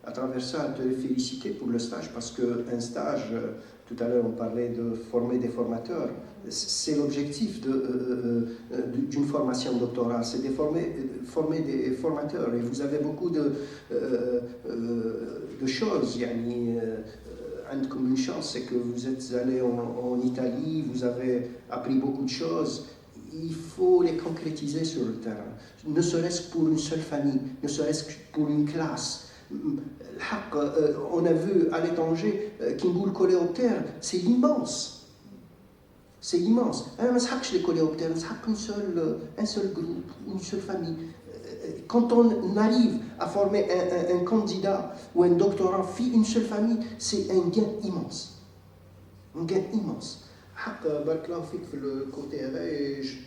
à travers ça à te féliciter pour le stage, parce qu'un stage, tout à l'heure on parlait de former des formateurs, c'est l'objectif d'une formation doctorale, c'est de former des formateurs, et vous avez beaucoup de choses. Comme une chance, c'est que vous êtes allé en Italie, vous avez appris beaucoup de choses. Il faut les concrétiser sur le terrain, ne serait-ce que pour une seule famille, ne serait-ce que pour une classe. On a vu à l'étranger, Kingoul coléoptère, c'est immense. C'est immense. Les coléoptères, un seul groupe, une seule famille. Quand on arrive à former un candidat ou un doctorant, une seule famille, c'est un gain immense. Un gain immense. Le côté et je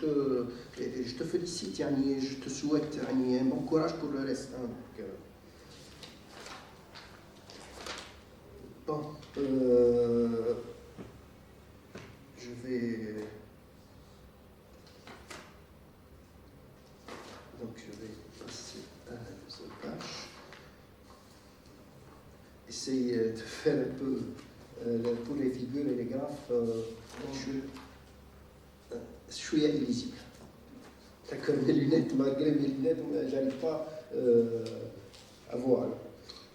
te félicite et je te souhaite un bon courage pour le reste. Bon, je vais passer à la deuxième page. Essayer de faire un peu pour les figures et les graphes. Je suis illisible. D'accord, mes lunettes, malgré mes lunettes, j'arrive pas à voir.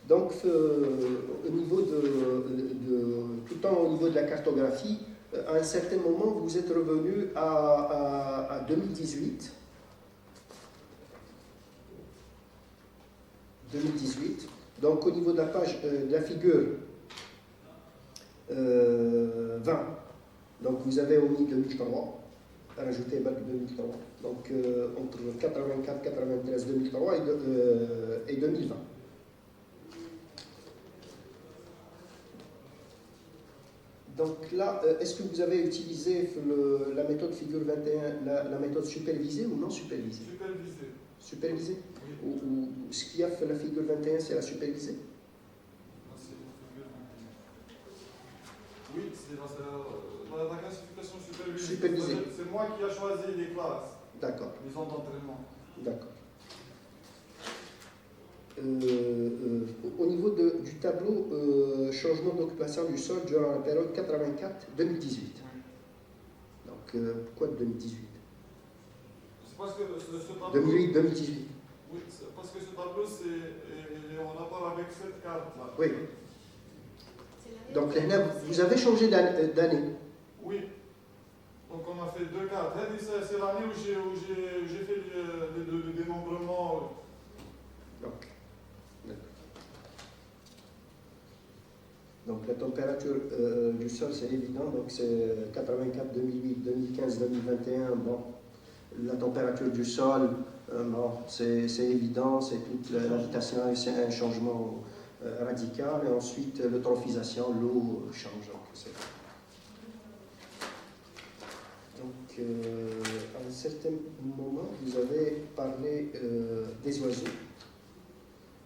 Donc, au niveau tout le temps au niveau de la cartographie, à un certain moment, vous êtes revenu à 2018. 2018. Donc, au niveau de la page de la figure 20, donc vous avez omis 2003, rajouté 2003. Donc, entre 84, 93, 2003 et 2020. Donc là, est-ce que vous avez utilisé la méthode figure 21, la méthode supervisée ou non supervisée? Supervisé. Supervisée? Oui. Ou ce qu'il y a fait la figure 21, c'est la supervisée? Non, c'est la figure 21. Oui, c'est la classification supervisée. Supervisée. C'est moi qui ai choisi les classes. D'accord. Les zones d'entraînement. D'accord. Au niveau du tableau changement d'occupation du sol durant la période 84-2018. Donc, pourquoi 2018? C'est parce que ce tableau... 2008-2018. Oui, parce que ce tableau, est en rapport avec cette carte-là. Oui. Donc, vous avez changé d'année. Oui. Donc, on a fait deux cartes. C'est l'année où j'ai fait le dénombrement. Donc la température du sol, c'est évident, donc c'est 84, 2008, 2015, 2021. Bon, la température du sol, bon, c'est évident, c'est toute l'habitation, c'est un changement radical. Et ensuite, l'eutrophisation, l'eau change. Donc, à un certain moment, vous avez parlé des oiseaux.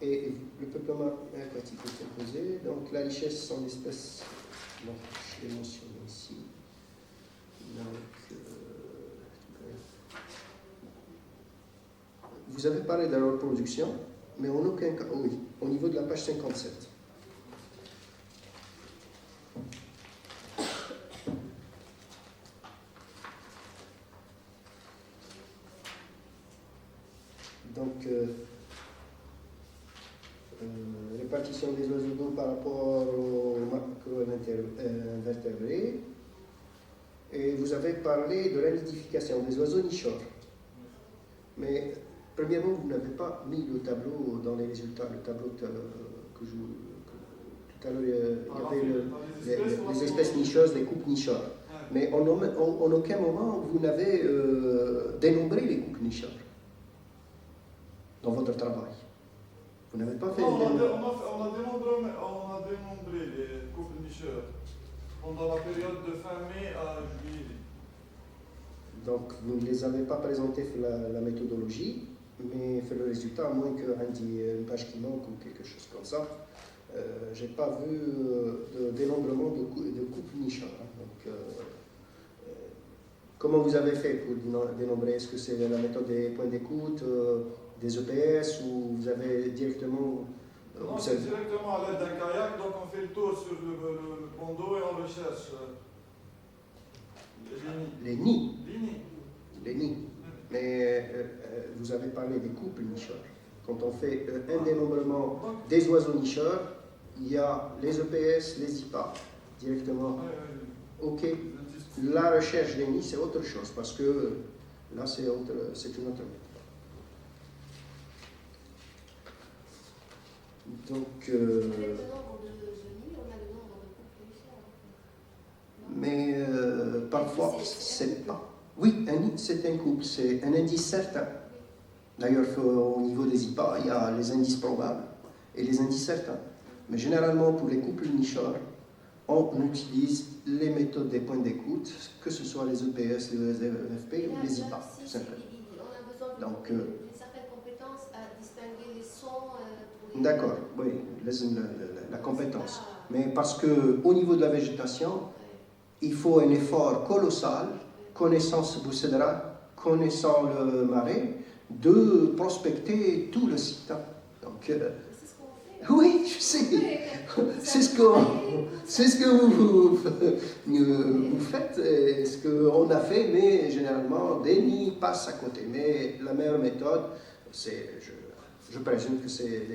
Et le peuplement aquatique est composé. Donc la richesse en espèces, donc, je l'ai mentionné ici. Donc, vous avez parlé de la reproduction, mais en aucun cas, oui, au niveau de la page 57. Donc, répartition des oiseaux d'eau par rapport aux macro-invertébrés. Et vous avez parlé de la nidification des oiseaux nicheurs. Mais, premièrement, vous n'avez pas mis le tableau dans les résultats. Le tableau que tout à l'heure, il y avait les espèces nicheuses, les coupes nicheurs. Mais en aucun moment, vous n'avez dénombré les coupes nicheurs dans votre travail. Vous n'avez pas fait... Non, on a dénombré les couples nicheurs pendant la période de fin mai à juillet. Donc, vous ne les avez pas présentés sur la méthodologie, mais sur le résultat, à moins qu'il y ait une page qui manque ou quelque chose comme ça. Je n'ai pas vu de dénombrement de couples nicheurs. Donc, comment vous avez fait pour dénombrer? Est-ce que c'est la méthode des points d'écoute, des EPS ou vous avez directement... Non, c'est directement à l'aide d'un kayak, donc on fait le tour sur le pont d'eau et on recherche les nids. les nids. Les nids. Mais vous avez parlé des couples nicheurs. Quand on fait un dénombrement des oiseaux nicheurs, il y a les EPS, les IPA directement. Ok. La recherche des nids, c'est autre chose parce que là, c'est une autre méthode. Donc, Avec le nombre de nids, on a le nombre de couples nicheurs. mais parfois, c'est pas. Oui, un nid, c'est un couple, c'est un indice certain. D'ailleurs, au niveau des IPA, il y a les indices probables et les indices certains. Mais généralement, pour les couples nicheurs, on utilise les méthodes des points d'écoute, que ce soit les EPS, les EFP ou les IPA. Si on a besoin Donc, d'une certaine compétence à distinguer les sons pour les... D'accord, oui, la compétence. Mais parce qu'au niveau de la végétation, il faut un effort colossal, connaissant ce Boussèdra, connaissant le marais, de prospecter tout le site. Donc, c'est ce qu'on fait. oui, je sais. C'est ce que vous faites, et ce qu'on a fait, mais généralement, des nids passent à côté. Mais la meilleure méthode, c'est, je présume que c'est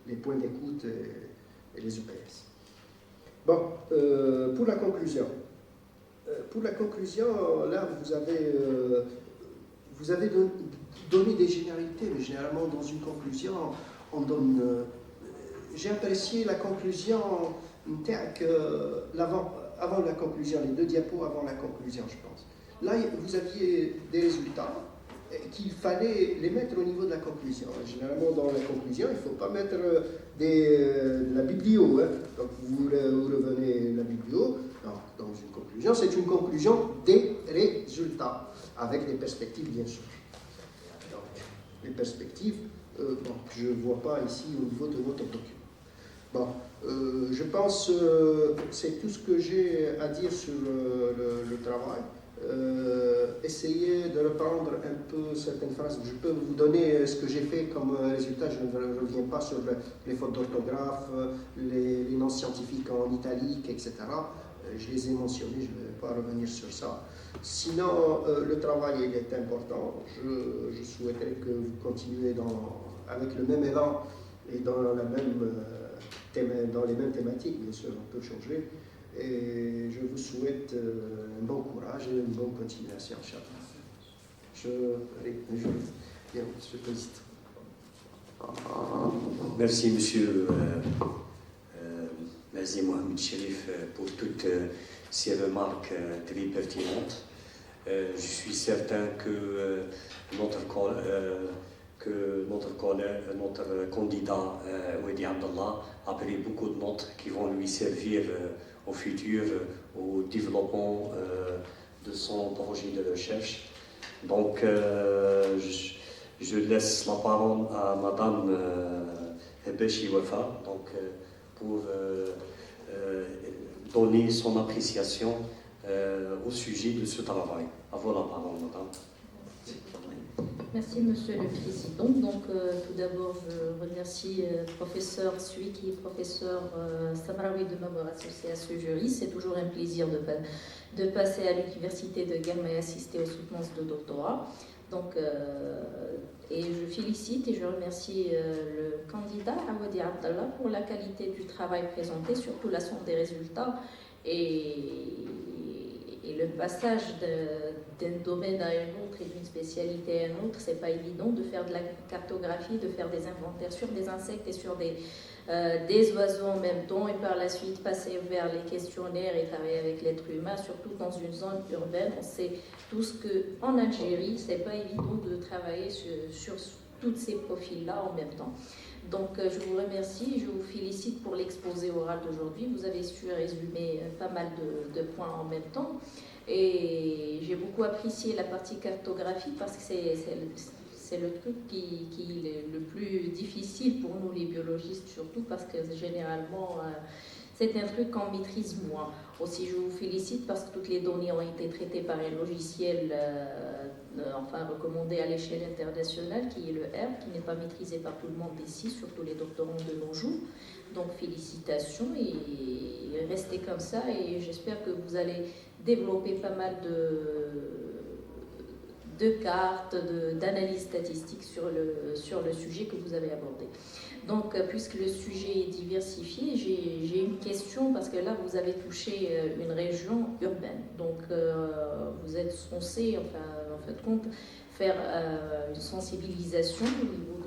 les points d'écoute et les UPS. Bon, pour la conclusion. Là, vous avez donné des généralités, mais généralement, dans une conclusion, on donne... j'ai apprécié la conclusion avant la conclusion, les 2 diapos avant la conclusion, je pense. Là, vous aviez des résultats qu'il fallait les mettre au niveau de la conclusion. Généralement, dans la conclusion, il ne faut pas mettre la biblio. Hein. Donc, vous revenez la biblio. Non, dans une conclusion, c'est une conclusion des résultats, avec des perspectives, bien sûr. Donc, les perspectives, je ne vois pas ici au niveau de votre document. Bon, je pense que c'est tout ce que j'ai à dire sur le travail. Essayez de reprendre un peu certaines phrases. Je peux vous donner ce que j'ai fait comme résultat. Je ne reviens pas sur les fautes d'orthographe, les noms scientifiques en italique, etc. Je les ai mentionnés, je ne vais pas revenir sur ça. Sinon, le travail il est important. Je souhaiterais que vous continuiez avec le même élan et dans les mêmes thématiques. Bien sûr, on peut changer. Et je vous souhaite un bon courage et une bonne continuation, Inch'Allah. Bien, Monsieur le Président. Merci, Monsieur Mazi Mohamed Cherif, pour toutes ces remarques très pertinentes. Je suis certain que notre candidat, Ouedi Abdallah, a pris beaucoup de notes qui vont lui servir au futur, au développement de son projet de recherche. Donc, je laisse la parole à Madame Hebeshi Wafa pour donner son appréciation au sujet de ce travail. À vous la parole, Madame. Merci, Monsieur le Président. Donc, tout d'abord, je remercie celui qui est professeur Samraoui de Mamour associé à ce jury. C'est toujours un plaisir de passer à l'université de Guerma et assister aux soutenances de doctorat. Donc, et je félicite et je remercie le candidat Ouedi Abdallah pour la qualité du travail présenté, surtout la somme des résultats et le passage d'un domaine à un autre et d'une spécialité à un autre. C'est pas évident de faire de la cartographie, de faire des inventaires sur des insectes et sur des oiseaux en même temps, et par la suite passer vers les questionnaires et travailler avec l'être humain, surtout dans une zone urbaine. On sait tous qu'en Algérie, c'est pas évident de travailler sur tous ces profils-là en même temps. Donc, je vous remercie, je vous félicite pour l'exposé oral d'aujourd'hui. Vous avez su résumer pas mal de points en même temps. Et j'ai beaucoup apprécié la partie cartographie parce que c'est le truc qui est le plus difficile pour nous les biologistes, surtout parce que généralement, c'est un truc qu'on maîtrise moins. Aussi, je vous félicite parce que toutes les données ont été traitées par un logiciel recommandé à l'échelle internationale, qui est le R, qui n'est pas maîtrisé par tout le monde ici, surtout les doctorants de nos jours. Donc, félicitations et restez comme ça. Et j'espère que vous allez développer pas mal de cartes, d'analyses statistiques sur le sujet que vous avez abordé. Donc, puisque le sujet est diversifié, j'ai une question, parce que là, vous avez touché une région urbaine. Donc, vous êtes censé, en fait, compte, faire une sensibilisation au niveau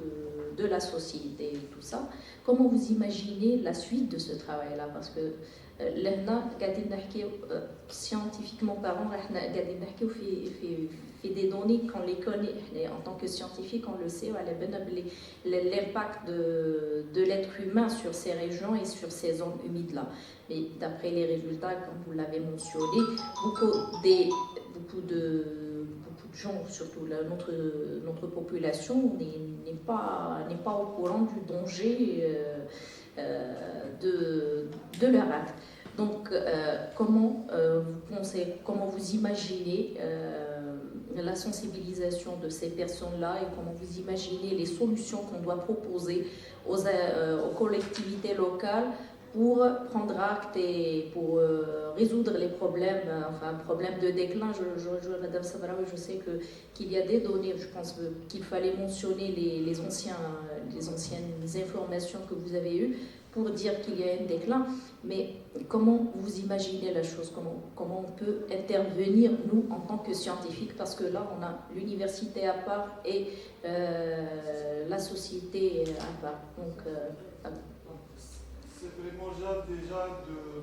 de la société et tout ça. Comment vous imaginez la suite de ce travail-là? Parce que là, scientifiquement parlant, fait des données qu'on les connaît. En tant que scientifique, on le sait, l'impact de l'être humain sur ces régions et sur ces zones humides-là. Mais d'après les résultats, comme vous l'avez mentionné, beaucoup de gens, surtout notre population, n'est pas au courant du danger de leur acte. Donc, comment vous imaginez la sensibilisation de ces personnes-là et comment vous imaginez les solutions qu'on doit proposer aux collectivités locales pour prendre acte et pour résoudre les problèmes, problème de déclin. Je rejoins Madame Sabraoui, je sais qu'il y a des données, je pense qu'il fallait mentionner les anciennes informations que vous avez eues pour dire qu'il y a un déclin, mais comment vous imaginez la chose, comment on peut intervenir, nous, en tant que scientifiques, parce que là, on a l'université à part et la société à part. Donc, c'est primordial déjà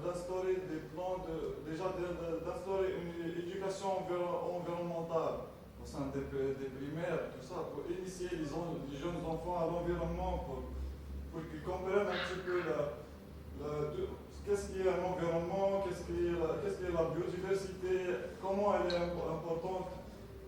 d'instaurer des plans, d'instaurer une éducation environnementale au sein des primaires, tout ça, pour initier les jeunes enfants à l'environnement, pour qu'ils comprennent un petit peu qu'est-ce qui est un environnement, qu'est-ce qui est la biodiversité, comment elle est importante.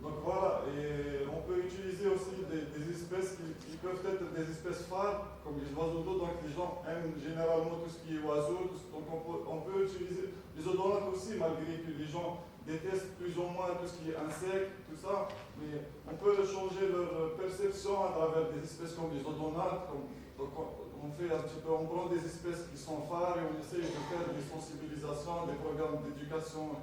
Donc voilà, et on peut utiliser aussi des espèces qui peuvent être des espèces phares, comme les oiseaux d'eau. Donc les gens aiment généralement tout ce qui est oiseaux, donc on peut utiliser les odonates aussi, malgré que les gens détestent plus ou moins tout ce qui est insectes, tout ça, mais on peut changer leur perception à travers des espèces comme les odonates. Donc on prend des espèces qui sont phares et on essaye de faire des sensibilisations, des programmes d'éducation.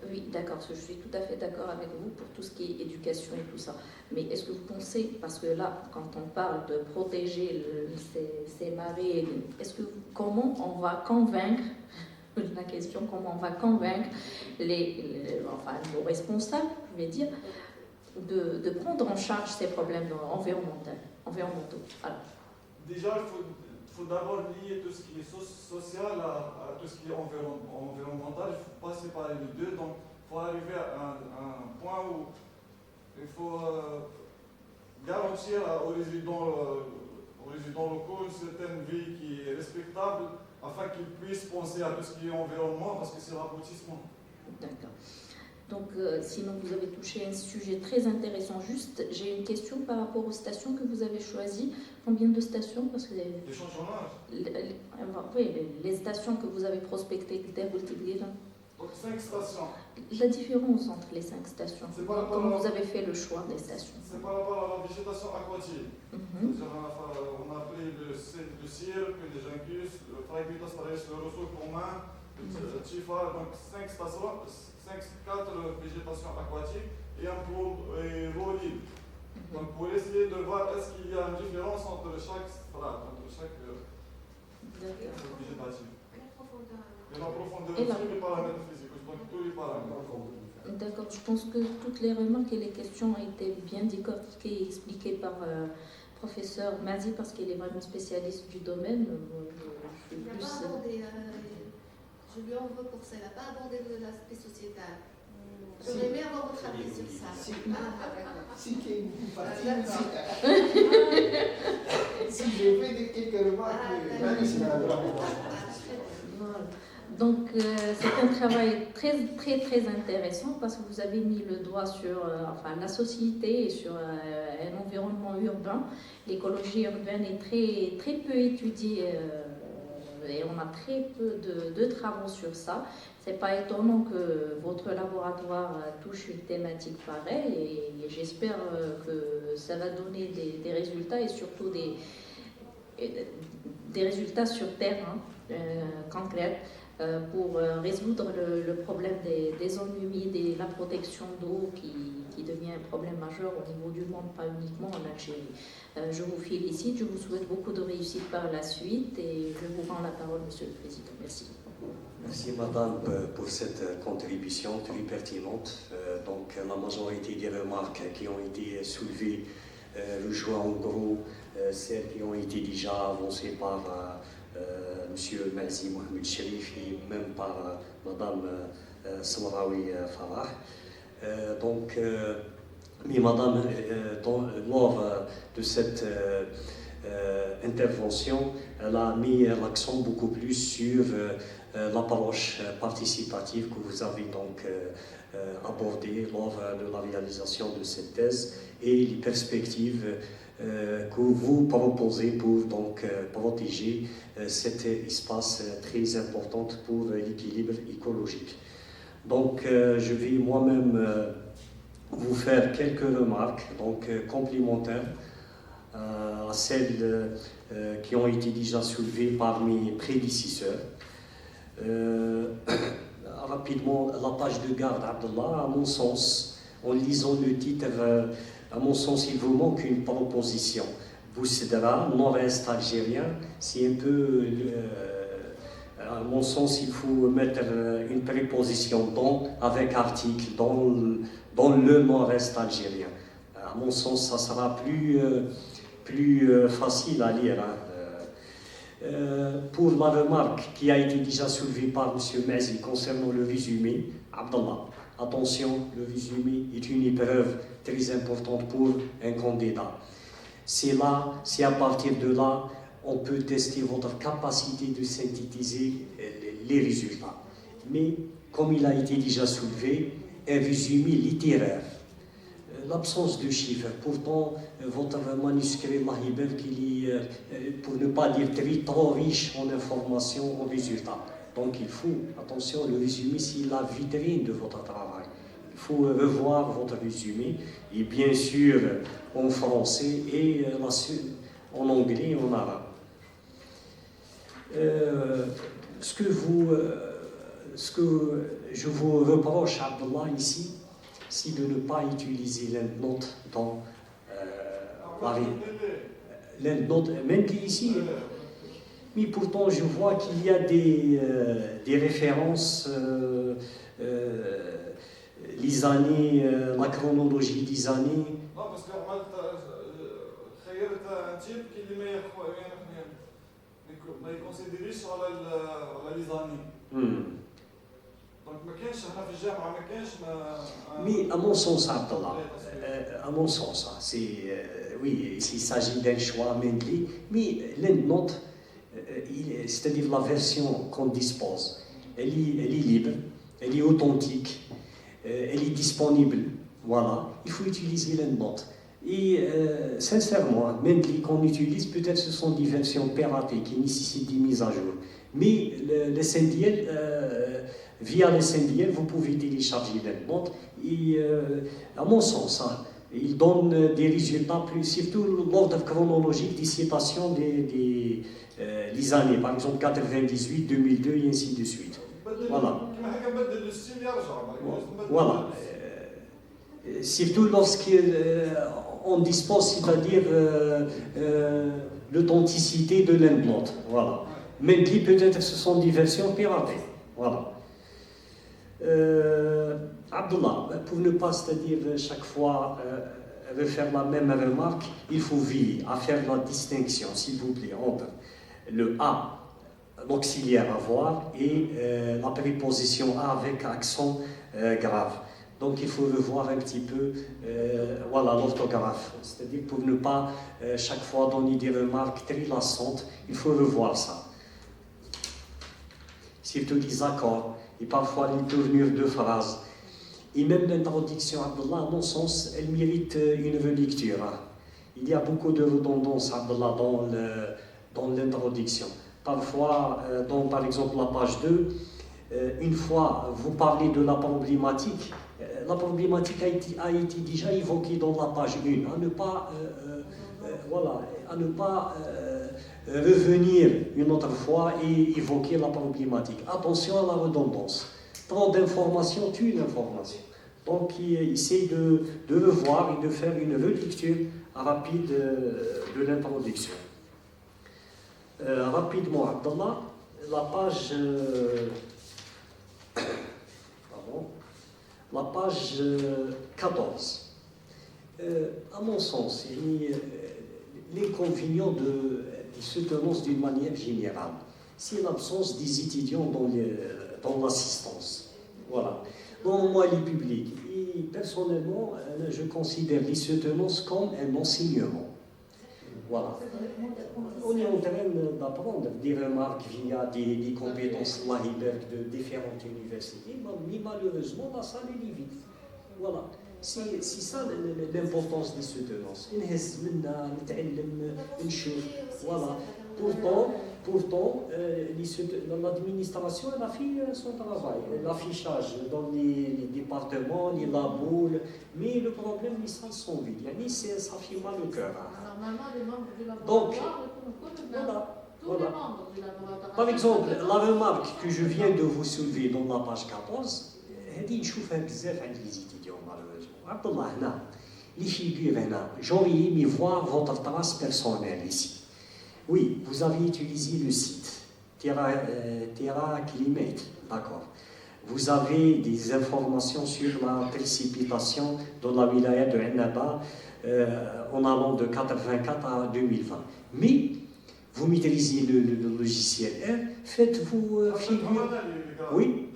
Oui, d'accord, je suis tout à fait d'accord avec vous pour tout ce qui est éducation et tout ça. Mais est-ce que vous pensez, parce que là, quand on parle de protéger ces marées, comment on va convaincre, la question, comment on va convaincre nos responsables, je vais dire, de prendre en charge ces problèmes environnementaux. Alors. Déjà, il faut d'abord lier tout ce qui est social à tout ce qui est environnemental. Il faut pas séparer les deux. Donc, il faut arriver à un point où il faut garantir aux résidents locaux une certaine vie qui est respectable afin qu'ils puissent penser à tout ce qui est environnement parce que c'est l'aboutissement. D'accord. Donc, sinon, vous avez touché un sujet très intéressant. Juste, j'ai une question par rapport aux stations que vous avez choisies. Combien de stations? Parce que l'échantillonnage. Oui, les stations que vous avez prospectées. Donc 5 stations. La différence entre les 5 stations, comment vous avez fait le choix des stations? C'est par rapport à la végétation aquatique. On a pris le cirque, les jungles, le Fragmitas, le ressort commun, le Chifa, donc 5 stations, 4 végétations aquatiques et un l'eau libre. Donc pour essayer de voir est-ce qu'il y a une différence entre chaque strate, entre chaque végétation. Et la profondeur aussi, les paramètres physiques, donc tous les paramètres. D'accord, je pense que toutes les remarques et les questions ont été bien décortiquées et expliquées par professeur Mazi parce qu'il est vraiment spécialiste du domaine. Je lui en veux pour ça, il n'a pas abordé l'aspect sociétal. J'aurais aimé avoir votre avis sur ça. Si je fais quelques remarques, donc c'est un travail très très très intéressant parce que vous avez mis le doigt sur la société et sur un environnement urbain. L'écologie urbaine est très très peu étudiée et on a très peu de travaux sur ça. C'est pas étonnant que votre laboratoire touche une thématique pareille et j'espère que ça va donner des résultats et surtout des résultats sur terrain concrets pour résoudre le problème des zones humides et la protection d'eau qui devient un problème majeur au niveau du monde, pas uniquement en Algérie. Je vous félicite, je vous souhaite beaucoup de réussite par la suite et je vous rends la parole, Monsieur le Président. Merci. Merci Madame pour cette contribution très pertinente. Donc la majorité des remarques qui ont été soulevées rejoignent en gros celles qui ont été déjà avancées par Monsieur Mazi Mohamed Cherif et même par Madame Samraoui Farah. Mais Madame, lors de cette intervention, elle a mis l'accent beaucoup plus sur l'approche participative que vous avez donc abordée lors de la réalisation de cette thèse et les perspectives que vous proposez pour donc protéger cet espace très important pour l'équilibre écologique. Donc je vais moi-même vous faire quelques remarques donc complémentaires à celles qui ont été déjà soulevées par mes prédécesseurs. Rapidement, la page de garde, Abdallah, à mon sens, en lisant le titre, à mon sens, il vous manque une proposition. Boussedra, nord-est algérien, c'est un peu, à mon sens, il faut mettre une préposition dans, avec article, dans le nord-est algérien. À mon sens, ça sera plus facile à lire. Pour la remarque qui a été déjà soulevée par M. Mazi concernant le résumé, Abdallah, attention, le résumé est une épreuve très importante pour un candidat. C'est à partir de là, on peut tester votre capacité de synthétiser les résultats. Mais, comme il a été déjà soulevé, un résumé littéraire, l'absence de chiffres. Pourtant, votre manuscrit Mahibel, pour ne pas dire trop riche en informations, en résultats. Donc il faut, attention, le résumé, c'est la vitrine de votre travail. Il faut revoir votre résumé, et bien sûr en français et en anglais et en arabe. Ce que je vous reproche, Abdallah, ici, c'est de ne pas utiliser l'endnote dans l'endnote, même ici. Mais pourtant, je vois qu'il y a des références, les années, la chronologie des années. Non, parce que خيرت un type qui ما يكونسيدريش على les années. Mais à mon sens, Abdallah, à mon sens, oui, il s'agit d'un choix Mendley, mais l'endnote, c'est-à-dire la version qu'on dispose, elle est libre, elle est authentique, elle est disponible. Voilà, il faut utiliser l'endnote. Et sincèrement, Mendley qu'on utilise, peut-être ce sont des versions piratées qui nécessitent des mises à jour. Mais le SNDL, via le SNDL, vous pouvez télécharger l'endnote et, à mon sens, il donne des résultats plus, surtout l'ordre chronologique des citations des années, par exemple 98, 2002 et ainsi de suite. Voilà. Voilà. Surtout lorsqu'on dispose, c'est-à-dire l'authenticité de l'endnote. Voilà. Même qui peut-être ce sont des versions piratées. Voilà. Abdullah, pour ne pas, c'est-à-dire chaque fois refaire la même remarque, il faut veiller à faire la distinction, s'il vous plaît, entre le A, l'auxiliaire avoir, et la préposition A avec accent grave. Donc il faut revoir un petit peu voilà, l'orthographe, c'est-à-dire pour ne pas chaque fois donner des remarques très lassantes, il faut revoir ça. Surtout des accords et parfois les tournures de phrases. Et même l'introduction, Abdallah, à mon sens, elle mérite une relecture. Il y a beaucoup de redondance, Abdallah, dans l'introduction. Parfois, dans par exemple la page 2, une fois vous parlez de la problématique a été déjà évoquée dans la page 1, à ne pas, revenir une autre fois et évoquer la problématique. Attention à la redondance. Trop d'informations tue l'information. Donc, il essaie de revoir et de faire une relecture rapide de l'introduction. Rapidement, Abdallah, la page 14. À mon sens, l'inconvénient de soutenance d'une manière générale, c'est l'absence des étudiants dans l'assistance. Voilà. Dans moi, les publics, et personnellement, je considère les soutenances comme un enseignement. Voilà. On est en train d'apprendre des remarques via des compétences Lahibert de différentes universités, mais malheureusement, la salle est vide. Voilà. C'est ça l'importance des soutenances. Voilà. Pourtant, l'administration elle a fait son travail. L'affichage dans les départements, les labos, mais le problème, les salles sont vides. Ça fait mal au cœur. Normalement, les membres du Donc, laboratoire, tous voilà. les membres du laboratoire. Par exemple, la remarque que je viens de vous soulever dans la page 14, هذه نشوفها بزاف عند les étudiants malheureusement. عبد الله هنا les figures هنا, j'aurais aimé voir votre trace personnelle ici. Oui, vous avez utilisé le site Terra Climate, d'accord. Vous avez des informations sur la précipitation dans la wilaya de Ennaba en allant de 84 à 2020. Mais vous maîtrisez le logiciel R, faites-vous figure. Oui.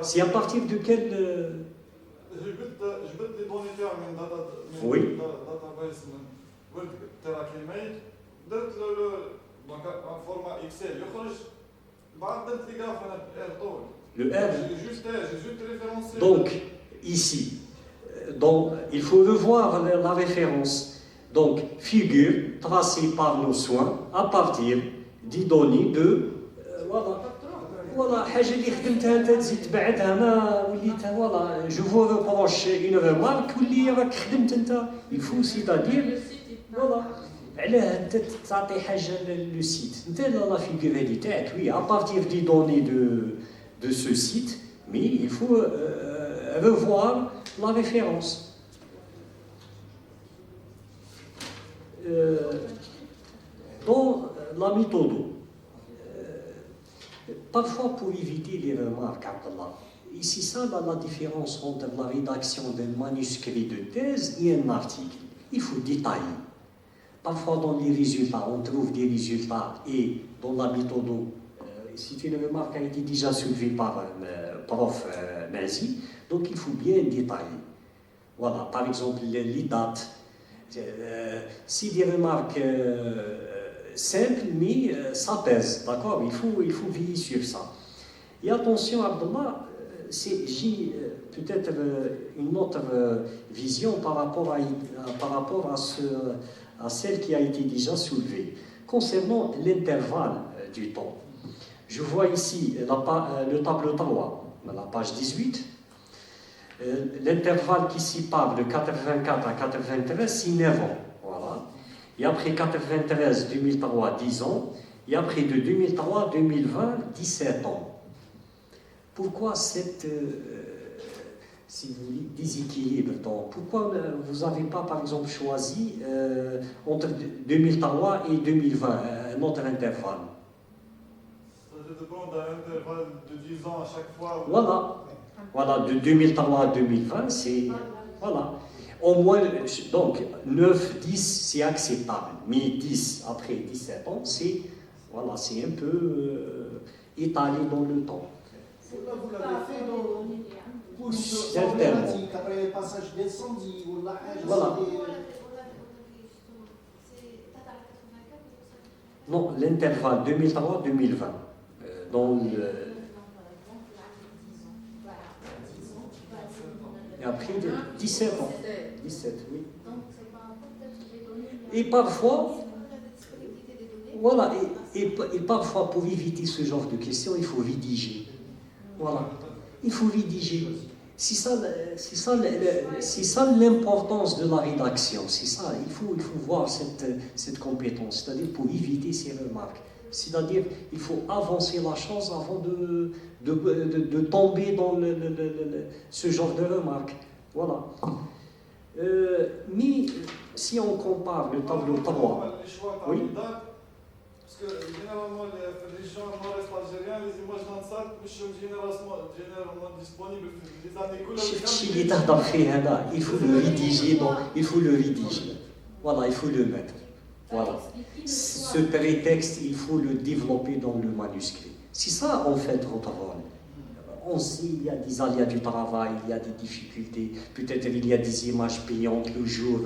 C'est à partir de quel. جبت لي دوني تاعو من داتابيس من تاع كليميت درت له دونك ان فورما اكسل يخرج بعد درت لي غراف انا طول Le R. J'ai juste référencé. Donc, ici, il faut revoir la référence. Donc, figure tracée par nos soins à partir des données de. Voilà, حاجة اللي خدمتها أنت تزيد بعدها ما وليتها voilà, je vous reproche une remarque واللي راك خدمت أنت. Il faut c'est-à-dire voilà. علاه أنت تعطي حاجة لو سيت. أنت لا فيغور هذه تاعك oui, à partir des données de ce site, mais il faut revoir la référence. Dans la méthode, parfois pour éviter les remarques, Abdallah, ici ça la différence entre la rédaction d'un manuscrit de thèse et un article. Il faut détailler. Parfois dans les résultats, on trouve des résultats et dans la méthode, c'est une remarque qui a été déjà soulevée par un prof nazi, donc il faut bien détailler. Voilà, par exemple, les dates. C'est des remarques simples, mais ça pèse, d'accord? Il faut veiller sur ça. Et attention, Abdallah, j'ai peut-être une autre vision par rapport à celle qui a été déjà soulevée. Concernant l'intervalle du temps, je vois ici le tableau 3, la page 18. L'intervalle qui sépare de 84 à 93, c'est 9 ans. Voilà. Et après 93, 2003, 10 ans. Et après de 2003 à 2020, 17 ans. Pourquoi cette si vous voulez, déséquilibre? Pourquoi vous n'avez pas, par exemple, choisi entre 2003 et 2020 un autre intervalle? De prendre un intervalle de 10 ans à chaque fois. Voilà, de 2003 à 2020, c'est. Voilà. Au moins, donc, 9, 10, c'est acceptable. Mais 10 après 17 ans, c'est un peu étalé dans le temps. Vous l'avez fait pour certainement. Après le passage d'incendie ou la Voilà. Non, l'intervalle 2003-2020. Dans le. Et après, 17 ans. 17, oui. Et parfois, voilà, Et parfois, pour éviter ce genre de questions, il faut rédiger. Voilà. Il faut rédiger. C'est ça l'importance de la rédaction. C'est ça. Il faut voir cette compétence, c'est-à-dire pour éviter ces remarques. C'est-à-dire il faut avancer la chose avant de tomber dans ce genre de remarques. Voilà. Mais si on compare le tableau 3, oui. Parce que généralement, les gens nord-est algériens, les images Landsat ne sont généralement disponibles les années il faut le rédiger, il faut le rédiger. Voilà, il faut le mettre. Voilà. Ce prétexte, il faut le développer dans le manuscrit. C'est ça, en fait, votre rôle. On sait, il y a des aléas du travail, il y a des difficultés. Peut-être il y a des images payantes le jour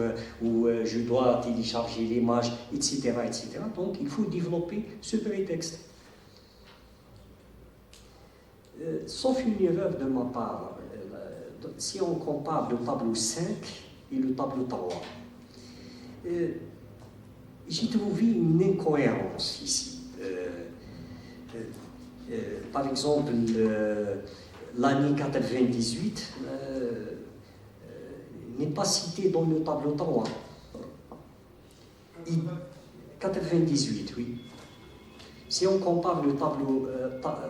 où je dois télécharger l'image, etc., etc. Donc, il faut développer ce prétexte. Sauf une erreur de ma part, si on compare le tableau 5 et le tableau 3, j'ai trouvé une incohérence ici. Par exemple, l'année 98 n'est pas citée dans le tableau 3. 98, oui. Si on compare le tableau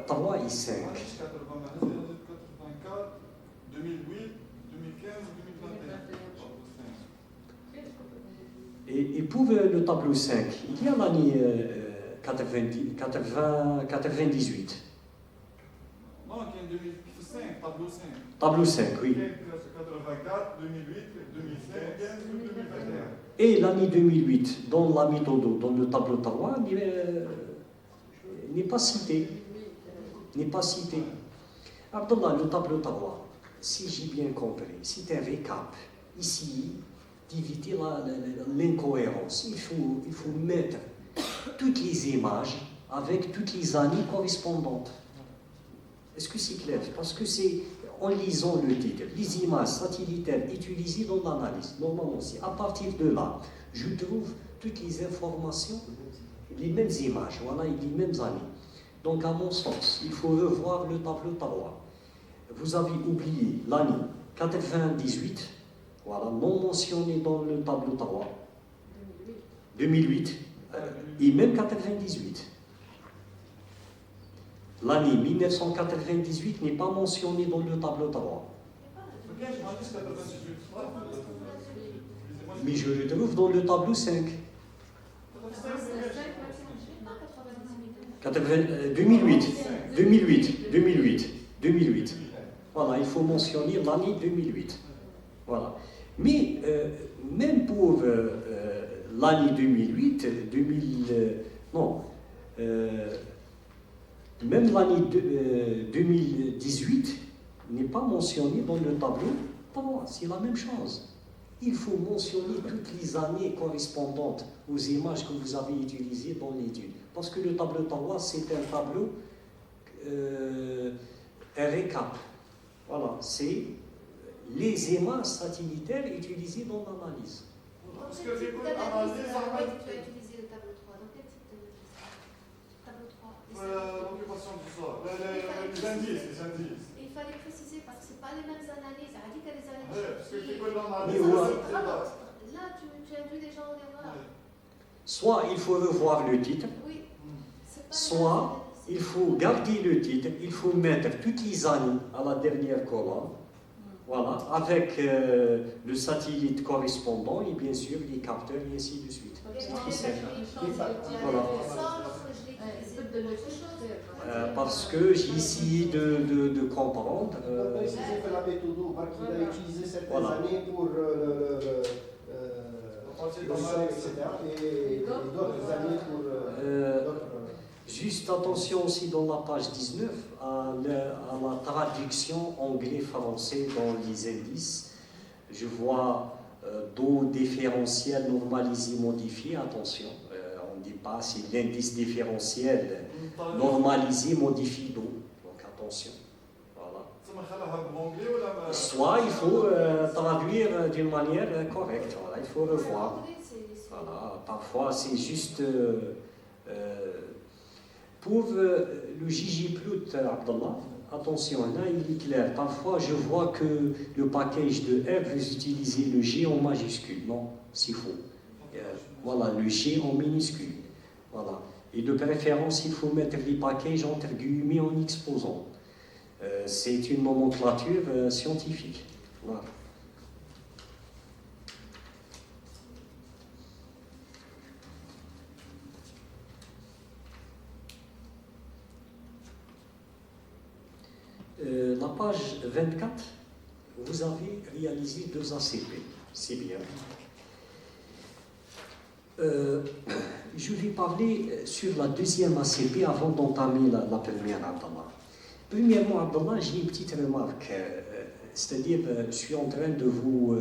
3 et 5. 84, 2008, 2015, 2021. Et pour le tableau 5, il y a l'année 98. Non, il y a 2005, tableau 5. Tableau 5, oui. 84, 2008, 2005, 2021. Et l'année 2008, dans la méthode, dans le tableau 3, n'est pas cité. N'est pas cité. Abdallah, le tableau 3, si j'ai bien compris, c'est un récap. Ici, d'éviter l'incohérence. Il faut mettre toutes les images avec toutes les années correspondantes. Est-ce que c'est clair? Parce que c'est en lisant le titre, les images satellitaires utilisées dans l'analyse. Normalement, c'est à partir de là, je trouve toutes les informations, les mêmes images, voilà, et les mêmes années. Donc, à mon sens, il faut revoir le tableau 3. Vous avez oublié l'année 98, voilà, non mentionné dans le tableau 3. 2008. Et même 98. L'année 1998 n'est pas mentionnée dans le tableau 3. Mais je le trouve dans le tableau 5. 2008. Voilà, il faut mentionner l'année 2008. Voilà. Mais même pour l'année 2008, même l'année 2018 n'est pas mentionnée dans le tableau 3. C'est la même chose. Il faut mentionner toutes les années correspondantes aux images que vous avez utilisées dans l'étude. Parce que le tableau 3, c'est un tableau, un récap. Voilà, c'est les images satellitaires utilisées dans l'analyse. Parce que j'ai Tu as utilisé le tableau 3. Dans quel type de tableau 3? L'occupation du sol, les indices. Il fallait préciser parce que ce n'est pas les mêmes analyses. Elle a dit que les analyses. Parce que c'est quoi l'analyse? Là, tu induis les gens en erreur. Soit il faut revoir le titre, Oui. soit il faut garder le titre, il faut mettre toutes les années à la dernière colonne, voilà, avec le satellite correspondant et bien sûr les capteurs et ainsi de suite. C'est très simple. Voilà. Parce que j'ai essayé de comprendre. On peut préciser que la méthode, qu'il a utilisé certaines années pour le sol, etc. Et d'autres années pour d'autres. Juste attention aussi dans la page 19 à la traduction anglais-français dans les indices. Je vois do différentiel normalisé modifié. Attention, on ne dit pas c'est l'indice différentiel normalisé modifié do. Donc attention. Voilà. Soit il faut traduire d'une manière correcte. Voilà, il faut revoir. Voilà, parfois c'est juste Pour le ggplot, Abdallah, attention, là il est clair. Parfois je vois que le package de R, vous utilisez le G en majuscule. Non, c'est faux. Voilà, le G en minuscule. Voilà. Et de préférence, il faut mettre les packages entre guillemets en exposant. C'est une nomenclature scientifique. Voilà. La page 24, vous avez réalisé 2 ACP, c'est bien. Je vais parler sur la 2e ACP avant d'entamer la première, Abdallah. Premièrement, Abdallah, j'ai une petite remarque, c'est-à-dire je suis en train de vous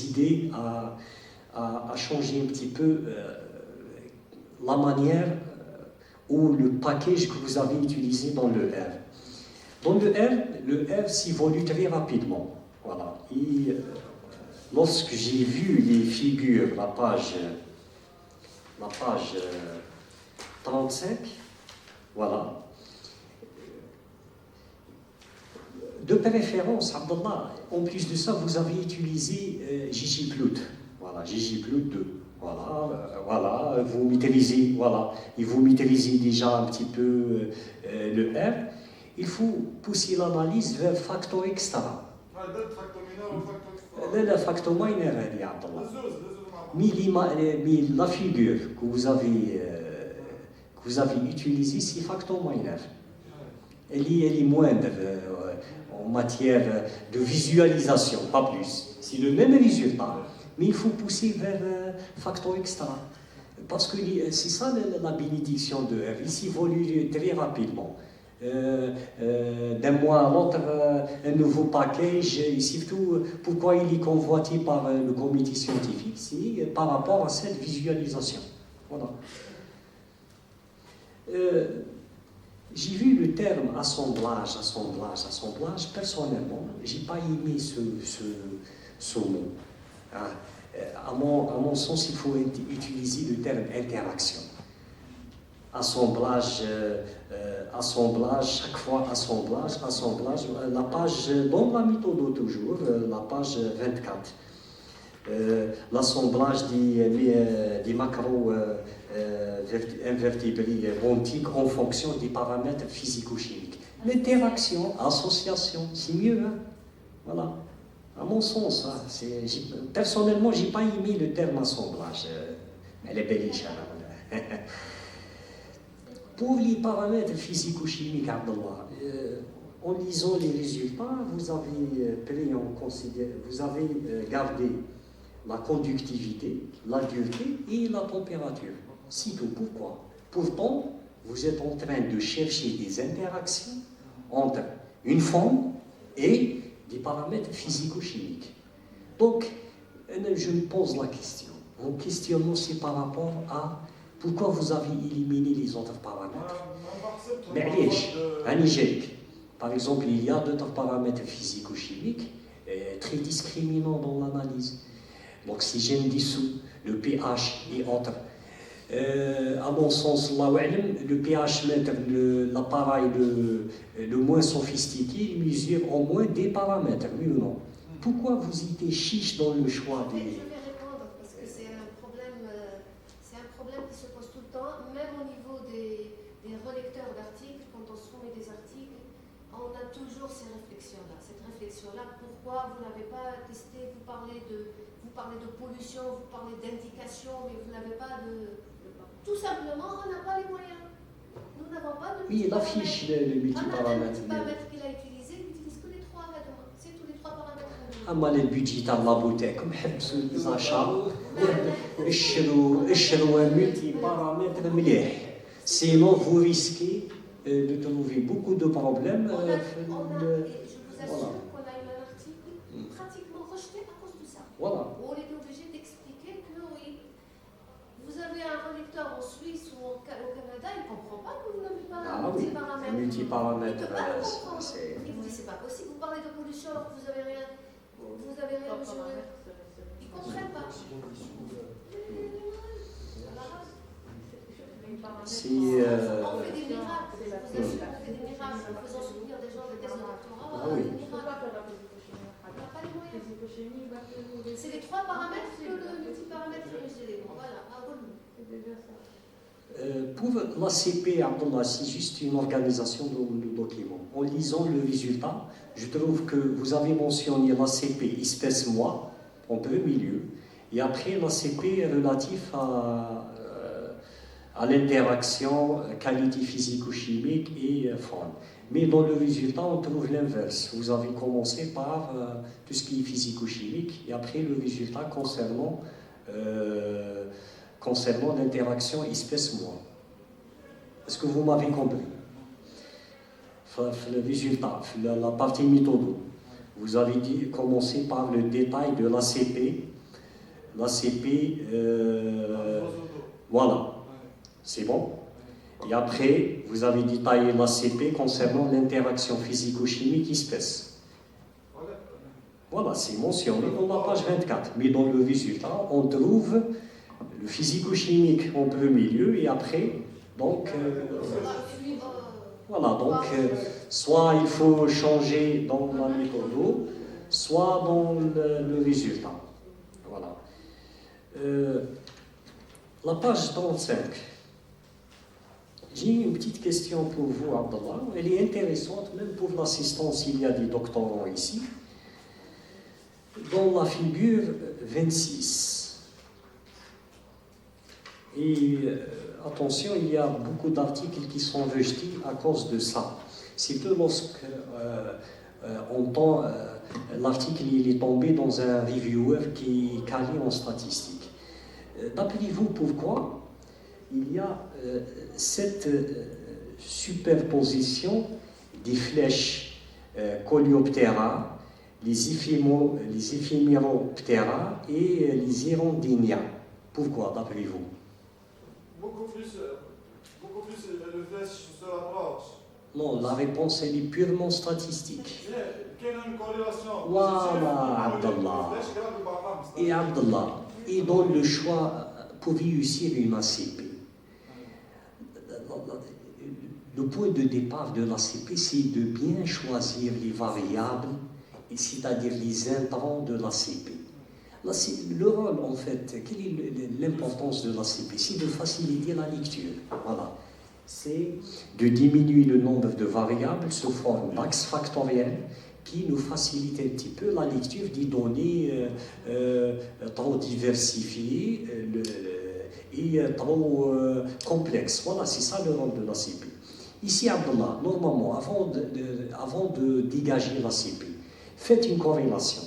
aider à changer un petit peu la manière ou le package que vous avez utilisé dans le R. Dans le R s'évolue très rapidement. Voilà. Et lorsque j'ai vu les figures, la page 35, voilà. De préférence, Abdallah, en plus de ça, vous avez utilisé ggplot. Voilà, ggplot 2. Voilà, vous maîtrisez, voilà, et vous maîtrisez déjà un petit peu le R. Il faut pousser l'analyse vers facteur extra. Le facteur mineur, Abdallah. Mais la figure que vous avez utilisée, c'est facteur mineur. Elle est moindre en matière de visualisation, pas plus. C'est le même résultat, mais il faut pousser vers facteur extra. Parce que c'est ça la bénédiction de R. Il s'évolue très rapidement. D'un mois à l'autre, un nouveau package, et surtout pourquoi il est convoité par le comité scientifique, c'est par rapport à cette visualisation. Voilà. J'ai vu le terme assemblage. Personnellement, je n'ai pas aimé ce mot. À mon sens, il faut utiliser le terme interaction. Assemblage, chaque fois assemblage. La page, dans la méthode toujours, la page 24. L'assemblage des macro-invertébrés bentiques en fonction des paramètres physico-chimiques. L'interaction, association, c'est mieux. Hein? Voilà. À mon sens, hein, personnellement, je n'ai pas aimé le terme assemblage. Elle est belle, Pour les paramètres physico-chimiques, Abdallah, en lisant les résultats, vous avez gardé la conductivité, la dureté et la température. C'est tout. Pourquoi? Pourtant, vous êtes en train de chercher des interactions entre une forme et des paramètres physico-chimiques. Donc, je me pose la question. Mon questionnement, c'est par rapport à pourquoi vous avez éliminé les autres paramètres. Mais par exemple, il y a d'autres paramètres physico-chimiques très discriminants dans l'analyse. L'oxygène dissous, le pH et autres. À mon sens, le pH mètre, l'appareil le moins sophistiqué, il mesure au moins des paramètres, oui ou non? Pourquoi vous étiez chiche dans le choix des... Je vais répondre parce que c'est un problème qui se pose tout le temps, même au niveau des relecteurs d'articles, quand on soumet des articles, on a toujours ces réflexions-là. Cette réflexion-là, pourquoi vous n'avez pas testé, vous parlez de pollution, vous parlez d'indication, mais vous n'avez pas de... Tout simplement, on n'a pas les moyens. Nous n'avons pas de... Oui, il affiche le multiparamètre. Le multiparamètre qu'il a utilisé, il n'utilise que les 3 règlements. C'est tous les 3 paramètres. أما البيدجي تاع لابوتيك حبسوا الزاشا اشروا ملتي بارامتر مليح sinon vous risquez de trouver beaucoup de problèmes. Je vous assure qu'on a eu un article pratiquement rejeté à cause de ça. Voilà. On était obligé d'expliquer que oui, vous avez un relecteur en Suisse ou au Canada, il ne comprend pas que vous n'avez pas un multiparamètre. Multiparamètre, Il vous dit c'est pas possible, vous parlez de pollution alors que vous n'avez rien mesuré. Ils ne comprennent pas. paramètres. Si, On fait des miracles. Vous avez vu, on fait des miracles en faisant soutenir des gens de thèse de doctorat. Ah oui. Des Il ne faut pas miracles. faire la physico-chimie. On n'a pas les moyens. Physico-chimie, bactérie. C'est les 3 paramètres que le multiparamètre est. Voilà, à relever. C'est déjà ça. Pour l'ACP, Abdallah, c'est juste une organisation de document. En lisant le résultat, je trouve que vous avez mentionné l'ACP espèce moi, en premier milieu, et après l'ACP relatif à l'interaction qualité physico-chimique et forme. Mais dans le résultat, on trouve l'inverse. Vous avez commencé par tout ce qui est physico-chimique, et après le résultat concernant l'interaction espèce-moi. Est-ce que vous m'avez compris? Le résultat, la partie méthode, vous avez dit commencer par le détail de l'ACP. L'ACP, voilà, c'est bon. Et après, vous avez détaillé l'ACP concernant l'interaction physico-chimique espèce. Voilà, c'est mentionné dans la page 24. Mais dans le résultat, on trouve le physico-chimique en premier milieu et après, donc, voilà, donc, soit il faut changer dans la méthode, soit dans le résultat. Voilà. La page 35. J'ai une petite question pour vous, Abdallah. Elle est intéressante, même pour l'assistance, il y a des doctorants ici. Dans la figure 26. Et attention, il y a beaucoup d'articles qui sont rejetés à cause de ça. C'est que lorsque l'article il est tombé dans un reviewer qui est calé en statistique. D'après vous, pourquoi il y a cette superposition des flèches Coleoptera, les Ephemeroptera et les Hirondinea? Pourquoi, d'après vous? Beaucoup plus le flèche se rapproche. Non, la réponse elle est purement statistique. Quelle est une corrélation? Voilà, Abdallah. Et Abdallah, et dans le choix pour réussir une ACP, le point de départ de l'ACP, c'est de bien choisir les variables, c'est-à-dire les intrants de l'ACP. Le rôle, en fait, quelle est l'importance de l'ACP? C'est de faciliter la lecture. Voilà. C'est de diminuer le nombre de variables sous forme d'axes factoriels qui nous facilite un petit peu la lecture des données trop diversifiées et trop complexes. Voilà, c'est ça le rôle de l'ACP. Ici, Abdallah, normalement, avant de dégager l'ACP, faites une corrélation.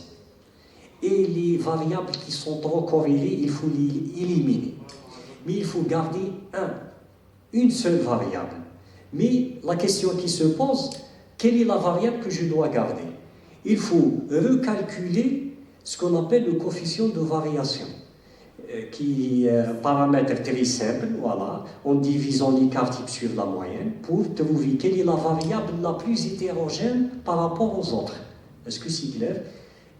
Et les variables qui sont trop corrélées, il faut les éliminer. Mais il faut garder une seule variable. Mais la question qui se pose, quelle est la variable que je dois garder? Il faut recalculer ce qu'on appelle le coefficient de variation, qui est un paramètre très simple, voilà, en divisant l'écart type sur la moyenne, pour trouver quelle est la variable la plus hétérogène par rapport aux autres. Est-ce que c'est clair?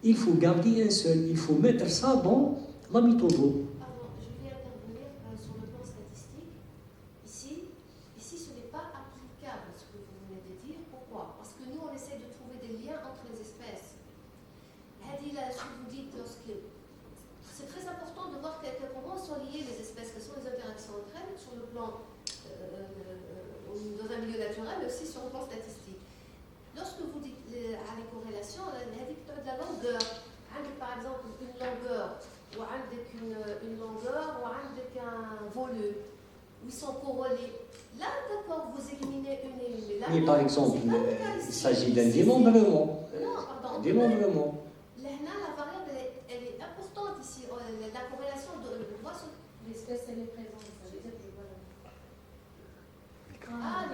Il faut garder un seul, il faut mettre ça dans la méthode. Pardon, je vais intervenir sur le plan statistique. Ici, ce n'est pas applicable ce que vous venez de dire. Pourquoi? Parce que nous, on essaie de trouver des liens entre les espèces. Hadila, ce que vous dites, c'est très important de voir comment sont liées les espèces, quelles sont les interactions entre elles sur le plan dans un milieu naturel, mais aussi sur le plan statistique. Lorsque vous dites à les corrélations, la longueur, par exemple une longueur, ou une longueur, ou un volume, où ils sont corrélés. Là, d'accord, vous éliminez une et une. Là, Mais par exemple, il s'agit d'un démembrement. Non, pardon. Un démembrement. Là, la variable, elle est importante ici. La corrélation de L'espèce, elle est présente. Ça veut dire que je vois la... Ah,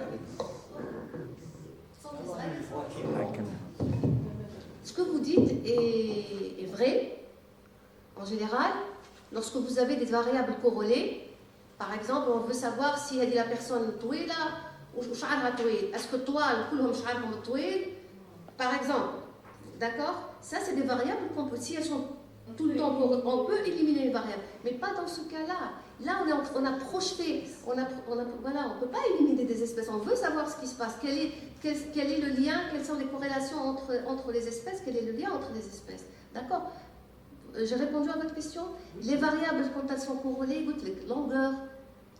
ce que vous dites est vrai. En général, lorsque vous avez des variables corrélées, par exemple, on veut savoir si elle est la personne touila ou sh'arha touil. Est-ce que toi, كلهم شعرهم طويل, par exemple, d'accord? Ça, c'est des variables qu'on peut, si elles sont tout le temps, on peut éliminer les variables, mais pas dans ce cas-là. Là, on a projeté, voilà, on ne peut pas éliminer des espèces, on veut savoir ce qui se passe, quel est le lien, quelles sont les corrélations entre les espèces, quel est le lien entre les espèces. D'accord? J'ai répondu à votre question. Les variables, quand elles sont corrélées, longueur,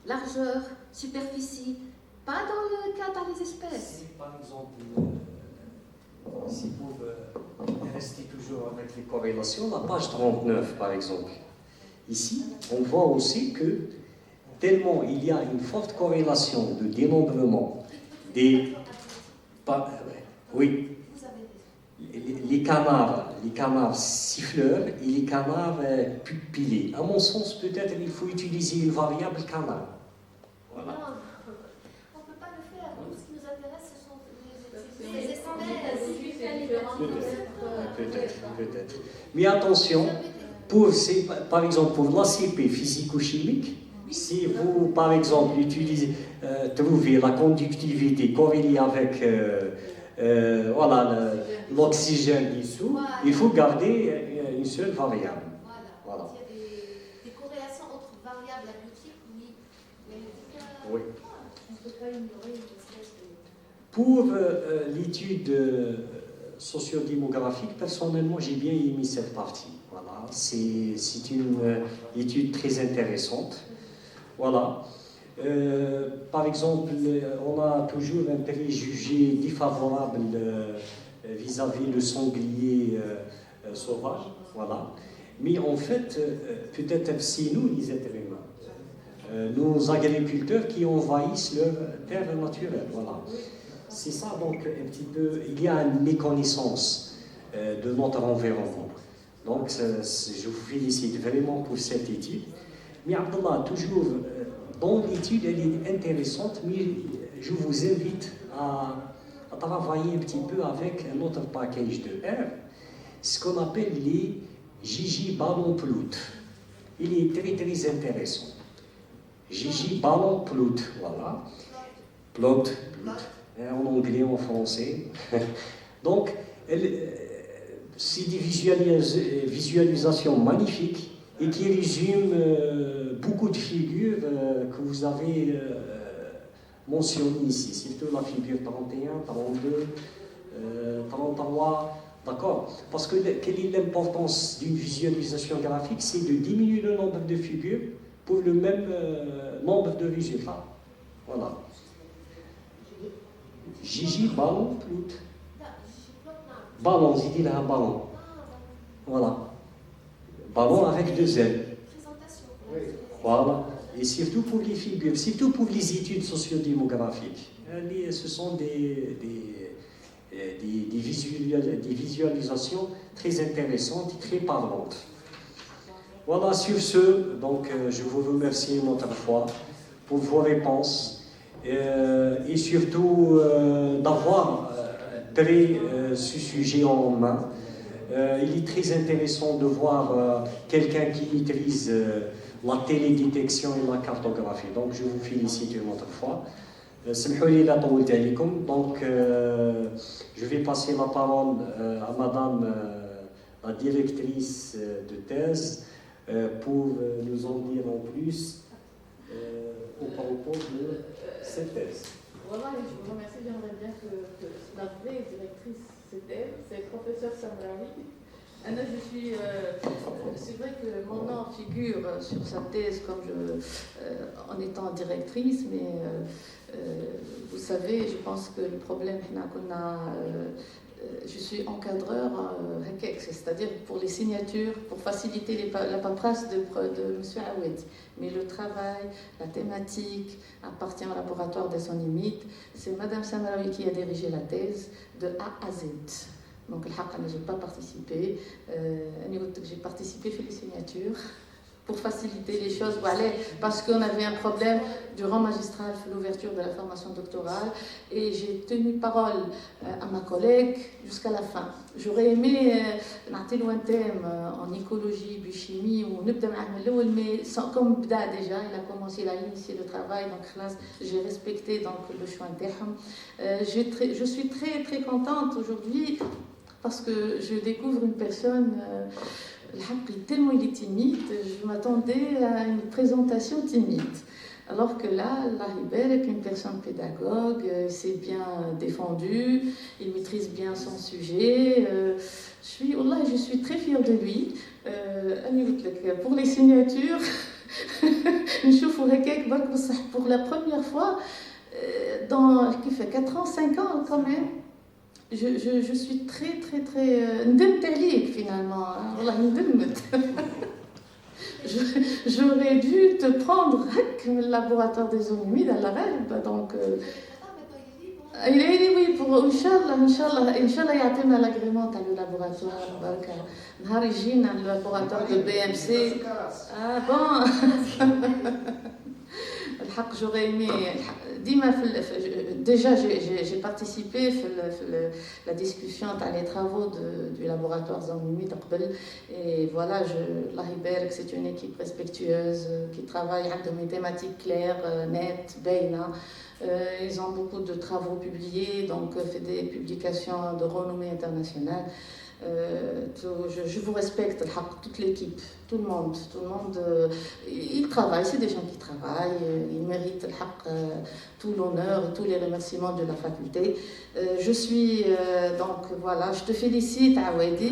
largeur, superficie, pas dans le cas dans les espèces. Si, par exemple, si vous restez toujours avec les corrélations, la page 39, par exemple, ici, on voit aussi que tellement il y a une forte corrélation de dénombrement des... oui, les canards siffleurs et les canards pupillés. À mon sens, peut-être il faut utiliser une variable canard. Voilà. Non, on ne peut pas le faire. Nous, ce qui nous intéresse, ce sont les espèces. Peut-être. Mais attention, par exemple, pour l'ACP physico-chimique, si vous, par exemple, trouvez la conductivité corrélée avec l'oxygène dissous, voilà. Il faut garder une seule variable. Voilà. Il y a des corrélations entre variables abiotiques, oui. Mais oui. On ne peut pas ignorer une espèce de... Pour l'étude sociodémographique, personnellement, j'ai bien aimé cette partie. Voilà. C'est une étude très intéressante. Voilà. Par exemple, on a toujours un préjugé défavorable vis-à-vis le sanglier sauvage, voilà. Mais en fait, peut-être c'est nous les êtres humains, nos agriculteurs qui envahissent leur terre naturelle, voilà. C'est ça donc un petit peu, il y a une méconnaissance de notre environnement. Donc je vous félicite vraiment pour cette étude. Mais Abdallah, toujours... dans l'étude, elle est intéressante, mais je vous invite à travailler un petit peu avec un autre package de R, ce qu'on appelle les Gigi Ballon Plout. Il est très très intéressant. Gigi Ballon Plout, voilà. Plout, en anglais, en français. Donc, c'est des visualisations magnifiques et qui résument beaucoup de figures que vous avez mentionnées ici, surtout la figure 31, 32, 33, d'accord? Parce que quelle est l'importance d'une visualisation graphique? C'est de diminuer le nombre de figures pour le même nombre de résultats. Voilà. Gigi, ballon, plout. Ballon, j'ai dit là, ballon. Voilà. Ballon avec deux ailes. Voilà. Et surtout pour les figures, surtout pour les études sociodémographiques. Ce sont des visualisations très intéressantes et très parlantes. Voilà, sur ce, donc, je vous remercie une autre fois pour vos réponses et surtout d'avoir pris ce sujet en main. Il est très intéressant de voir quelqu'un qui maîtrise la télédétection et la cartographie. Donc, je vous félicite une autre fois. Donc, je vais passer la parole à Madame la directrice de thèse pour nous en dire en plus au propos de cette thèse. Voilà, je vous remercie. J'aimerais bien que la vraie directrice, c'est le professeur Samraoui. C'est vrai que mon nom figure sur sa thèse en étant directrice, mais vous savez, je pense que le problème, je suis encadreur, c'est-à-dire pour les signatures, pour faciliter la paperasse de M. Aoued. Mais le travail, la thématique appartient au laboratoire des sans limites. C'est Mme Samraoui qui a dirigé la thèse de A à Z. Donc, je n'ai pas participé. J'ai participé à les signatures pour faciliter les choses. Parce qu'on avait un problème durant magistral, l'ouverture de la formation doctorale, et j'ai tenu parole à ma collègue jusqu'à la fin. J'aurais aimé نعطيله un thème en écologie, biochimie, ou نبدأ معاه من الأول, mais comme بدا déjà, il a commencé, il a initié le travail, donc j'ai respecté donc le choix نتاعهم. Je suis très très contente aujourd'hui parce que je découvre une personne Tellement il est timide, je m'attendais à une présentation timide. Alors que là, Allah est une personne pédagogue, il s'est bien défendu, il maîtrise bien son sujet. Je suis très fière de lui. Pour les signatures, pour la première fois, qui fait 4 ans, 5 ans quand même, je suis très très très ندمت عليك finalement. والله ندمت. J'aurais dû te prendre من le laboratoire des zones humides à la Rêve, donc il est libre, oui, pour Inch'Allah يعطينا l'agrément تاع le laboratoire برك نهار يجينا le laboratoire de BMC. Ah bon. J'aurais aimé. Déjà, j'ai participé à la discussion dans les travaux du laboratoire Zanmimi d'Aqbel. Et voilà, Allah يبارك, c'est une équipe respectueuse qui travaille avec des thématiques claires, nettes, baina. Ils ont beaucoup de travaux publiés, donc fait des publications de renommée internationale. Je vous respecte, toute l'équipe, tout le monde, ils travaillent, c'est des gens qui travaillent, ils méritent tout l'honneur et tous les remerciements de la faculté. Je suis, donc voilà, je te félicite, Awadi.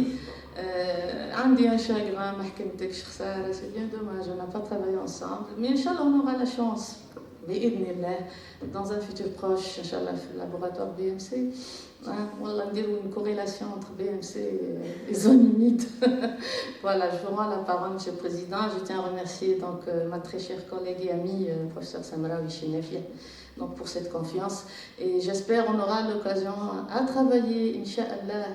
عندي un chagrin, c'est bien dommage, on n'a pas travaillé ensemble, mais Inch'Allah on aura la chance, dans un futur proche, Inch'Allah, le laboratoire BMC. Wallah, dire une corrélation entre BMC et les zones humides. Voilà, je vous rends la parole, Monsieur le Président. Je tiens à remercier donc, ma très chère collègue et amie, professeur Samra Wishinefia, donc pour cette confiance. Et j'espère qu'on aura l'occasion à travailler, Inch'Allah,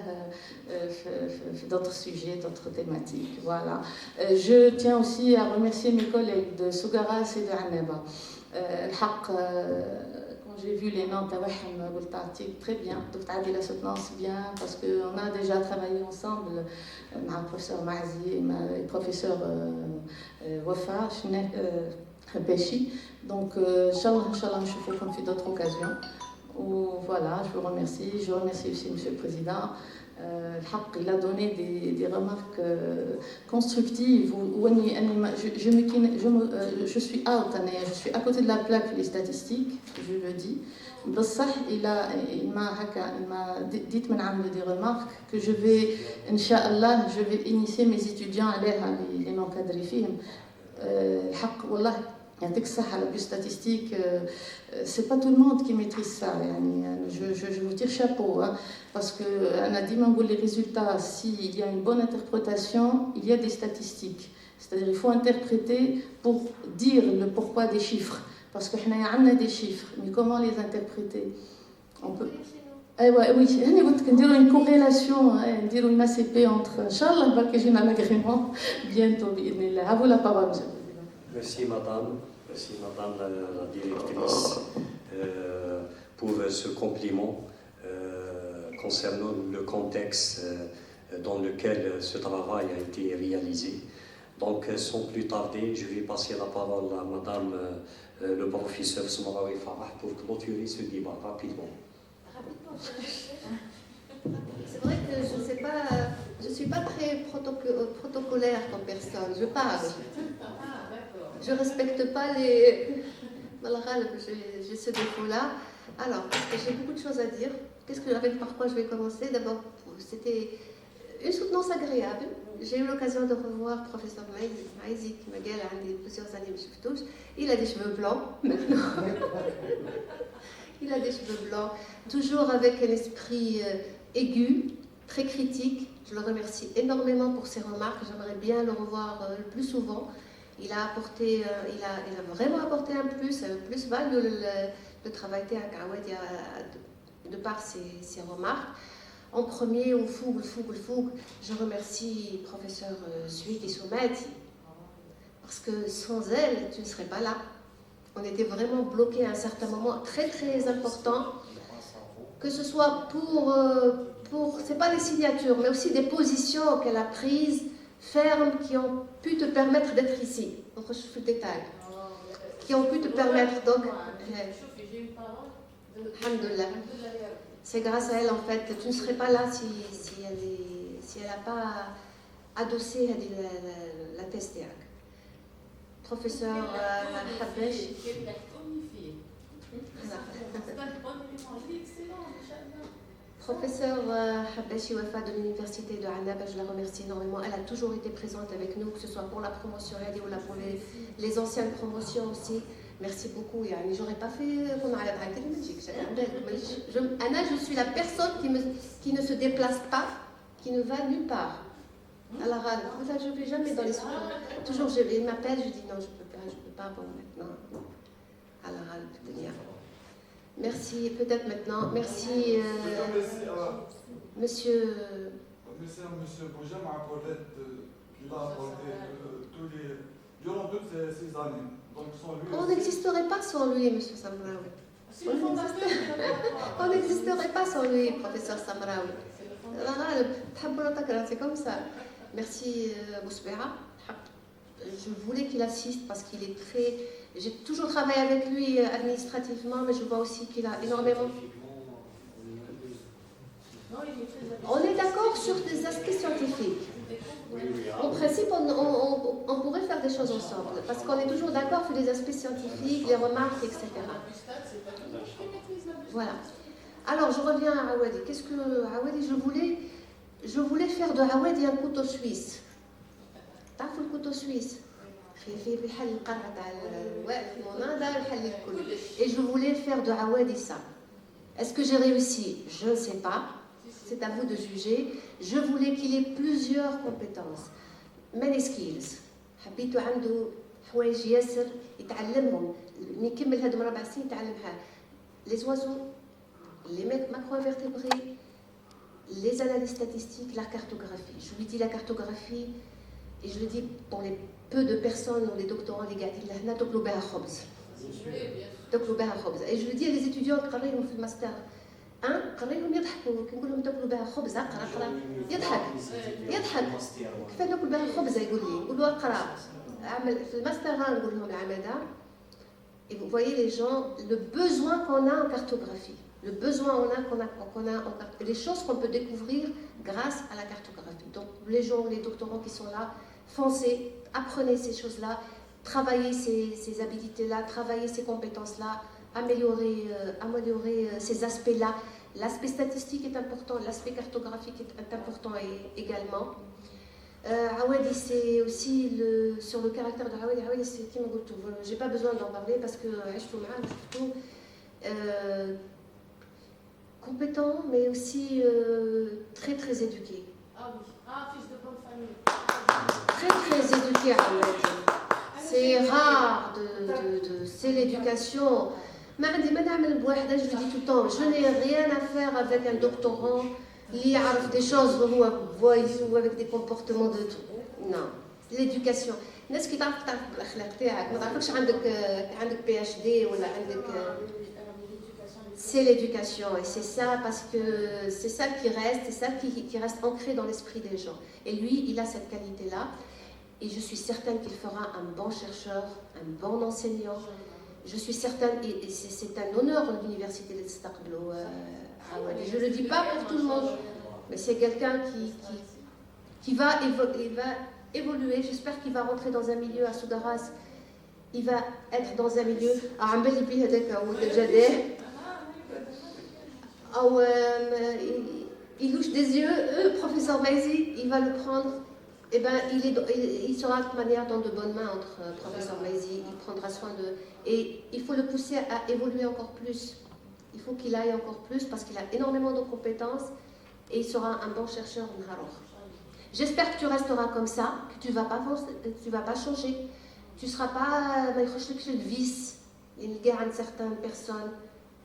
d'autres sujets, d'autres thématiques. Voilà. Je tiens aussi à remercier mes collègues de Sougaras et de Annaba. Quand j'ai vu les noms, très bien, la soutenance bien, parce qu'on a déjà travaillé ensemble avec le professeur Mazi et le professeur Wafa Béchi. Donc, Inch'Allah, je vous confie d'autres occasions. Voilà, je vous remercie. Je remercie aussi Monsieur le Président. Il a donné des remarques constructives. Je suis out, je suis à côté de la plaque les statistiques, je le dis. Il m'a dit des remarques que je vais, Inch'Allah, je vais initier mes étudiants à les non-cadrer. La biostatistique, c'est pas tout le monde qui maîtrise ça. Je vous tire chapeau, parce que les résultats, s'il y a une bonne interprétation, il y a des statistiques. C'est-à-dire qu'il faut interpréter pour dire le pourquoi des chiffres. Parce qu'on a des chiffres, mais comment les interpréter? On peut... oui, une corrélation, une ACP entre... Inch'Allah, j'ai un agrément bientôt. À vous la parole, monsieur. Merci madame la directrice pour ce compliment concernant le contexte dans lequel ce travail a été réalisé. Donc sans plus tarder, je vais passer la parole à madame le professeur Smarawi Farah pour clôturer ce débat rapidement. C'est vrai que je ne suis pas très protocolaire comme personne, je parle. Je ne respecte pas les... J'ai ce défaut-là. Alors, parce que j'ai beaucoup de choses à dire. Par quoi je vais commencer? D'abord, c'était une soutenance agréable. J'ai eu l'occasion de revoir le professeur Maïzi, qui m'a dit plusieurs années, mais je il a des cheveux blancs, maintenant. Il a des cheveux blancs, toujours avec un esprit aigu, très critique. Je le remercie énormément pour ses remarques. J'aimerais bien le revoir le plus souvent. Il a vraiment apporté un plus-value le travail à Awadi de par ses remarques. En premier, au Foug, je remercie le professeur Suik et Soumati, parce que sans elle, tu ne serais pas là. On était vraiment bloqués à un certain moment très très important, que ce soit pour c'est pas les signatures, mais aussi des positions qu'elle a prises fermes qui ont pu te permettre d'être ici. Donc, je fais le détail. Qui ont pu te permettre, donc... Alhamdulillah. C'est grâce à elle, en fait. Tu ne serais pas là si elle n'a pas adossé la thèse تاعك. Professeur Habash. Professeur Habashi Wafa de l'université de Annaba, je la remercie énormément. Elle a toujours été présente avec nous, que ce soit pour la promotion radio ou pour les anciennes promotions aussi. Merci beaucoup. J'aurais pas fait comme à la Anna, je suis la personne qui ne se déplace pas, qui ne va nulle part. Alors, je ne vais jamais dans les soirées. Toujours, il m'appelle, je dis non, je peux pas, bon, maintenant. Alors, merci, peut-être maintenant. Merci, monsieur. Monsieur Boujam a apporté qu'il a apporté durant toutes ces années. Donc, sans lui, on n'existerait pas sans lui, monsieur Samraoui. On n'existerait pas sans lui, professeur Samraoui. C'est comme ça. Merci, Bousbera. Je voulais qu'il assiste parce qu'il est très... J'ai toujours travaillé avec lui administrativement, mais je vois aussi qu'il a énormément... On est d'accord sur des aspects scientifiques. En principe, on pourrait faire des choses ensemble, parce qu'on est toujours d'accord sur les aspects scientifiques, les remarques, etc. Voilà. Alors, je reviens à Awadi. Qu'est-ce que Awadi, je voulais faire de Awadi un couteau suisse. T'as fait le couteau suisse? Et je voulais faire de Awadi ça. Est-ce que j'ai réussi? Je ne sais pas. C'est à vous de juger. Je voulais qu'il ait plusieurs compétences. Many skills. حبيته عنده حوايج ياسر يتعلمهم. نكمل هذوم 4 سنين يتعلمها. Les oiseaux, les macro-invertébrés, les analyses statistiques, la cartographie. Je lui dis la cartographie et je le dis pour les peu de personnes ou les doctorants les قاعدين لهنا تاكلوا بها خبز. تاكلوا بها خبز. Et je lui dis à les étudiants قريهم في الماستر 1 قريهم يضحكوا كي نقول لهم تاكلوا بها خبز اقرا يضحك كيف ناكل بها خبز يقول لي نقول له اقرا اعمل في الماستر نقول لهم العمل ده. Et vous voyez les gens, le besoin qu'on a en cartographie, le besoin qu'on a en les choses qu'on peut découvrir grâce à la cartographie. Donc les gens, les doctorants qui sont là, foncez, apprenez ces choses-là, travaillez ces habilités-là, travaillez ces compétences-là, améliorer ces aspects-là. L'aspect statistique est important, l'aspect cartographique est important également. Awadi, c'est aussi sur le caractère de Awadi. Awadi, c'est qui m'a dit, j'ai pas besoin d'en parler parce que je suis surtout compétent, mais aussi très très éduqué. Ah oui, fils de bonne famille. Très très éduqué, Awadi. C'est rare c'est l'éducation. Je le dis tout le temps, je n'ai rien à faire avec un doctorant qui a des choses ou avec des comportements de tout. Non, l'éducation. الناس كي تعرف الاخلاق تاعك ما تعرفش عندك PhD ولا عندك c'est l'éducation et c'est ça parce que c'est ça qui reste ancré dans l'esprit des gens. Et lui, il a cette qualité-là et je suis certaine qu'il fera un bon chercheur, un bon enseignant. Je suis certaine, et c'est un honneur de l'université de Stakblo. Je ne le dis pas pour tout le monde, mais c'est quelqu'un qui va évoluer. J'espère qu'il va rentrer dans un milieu à Soudaras. Il va être dans un milieu. Il louche des yeux, professeur Baizi, il va le prendre. Eh ben, il sera de manière dans de bonnes mains entre professeur Baizi. Il prendra soin de. Et il faut le pousser à évoluer encore plus. Il faut qu'il aille encore plus parce qu'il a énormément de compétences et il sera un bon chercheur. J'espère que tu resteras comme ça, que tu vas pas changer. Tu ne seras pas le vice. Il y a certaines personnes.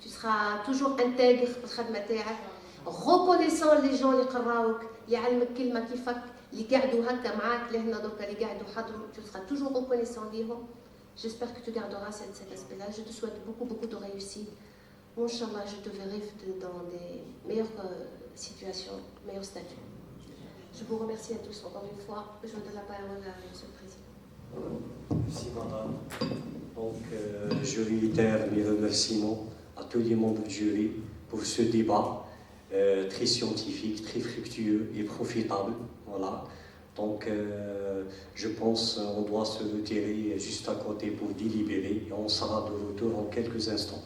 Tu seras toujours intègre, reconnaissant les gens qui قراوك اللي علمك كلمة كيفك اللي قاعدوا هكا معاك اللي هنا دركا اللي قاعدوا حضروا. Tu seras toujours reconnaissant ليهم. J'espère que tu garderas cet aspect-là. Je te souhaite beaucoup de réussite. Inch'Allah, je te verrai dans des meilleures situations, meilleurs statuts. Je vous remercie à tous encore une fois. Je vous donne la parole à M. le Président. Merci, madame. Donc, je réitère mes remerciements à tous les membres du jury pour ce débat très scientifique, très fructueux et profitable. Voilà. Donc, je pense qu'on doit se retirer juste à côté pour délibérer et on sera de retour en quelques instants.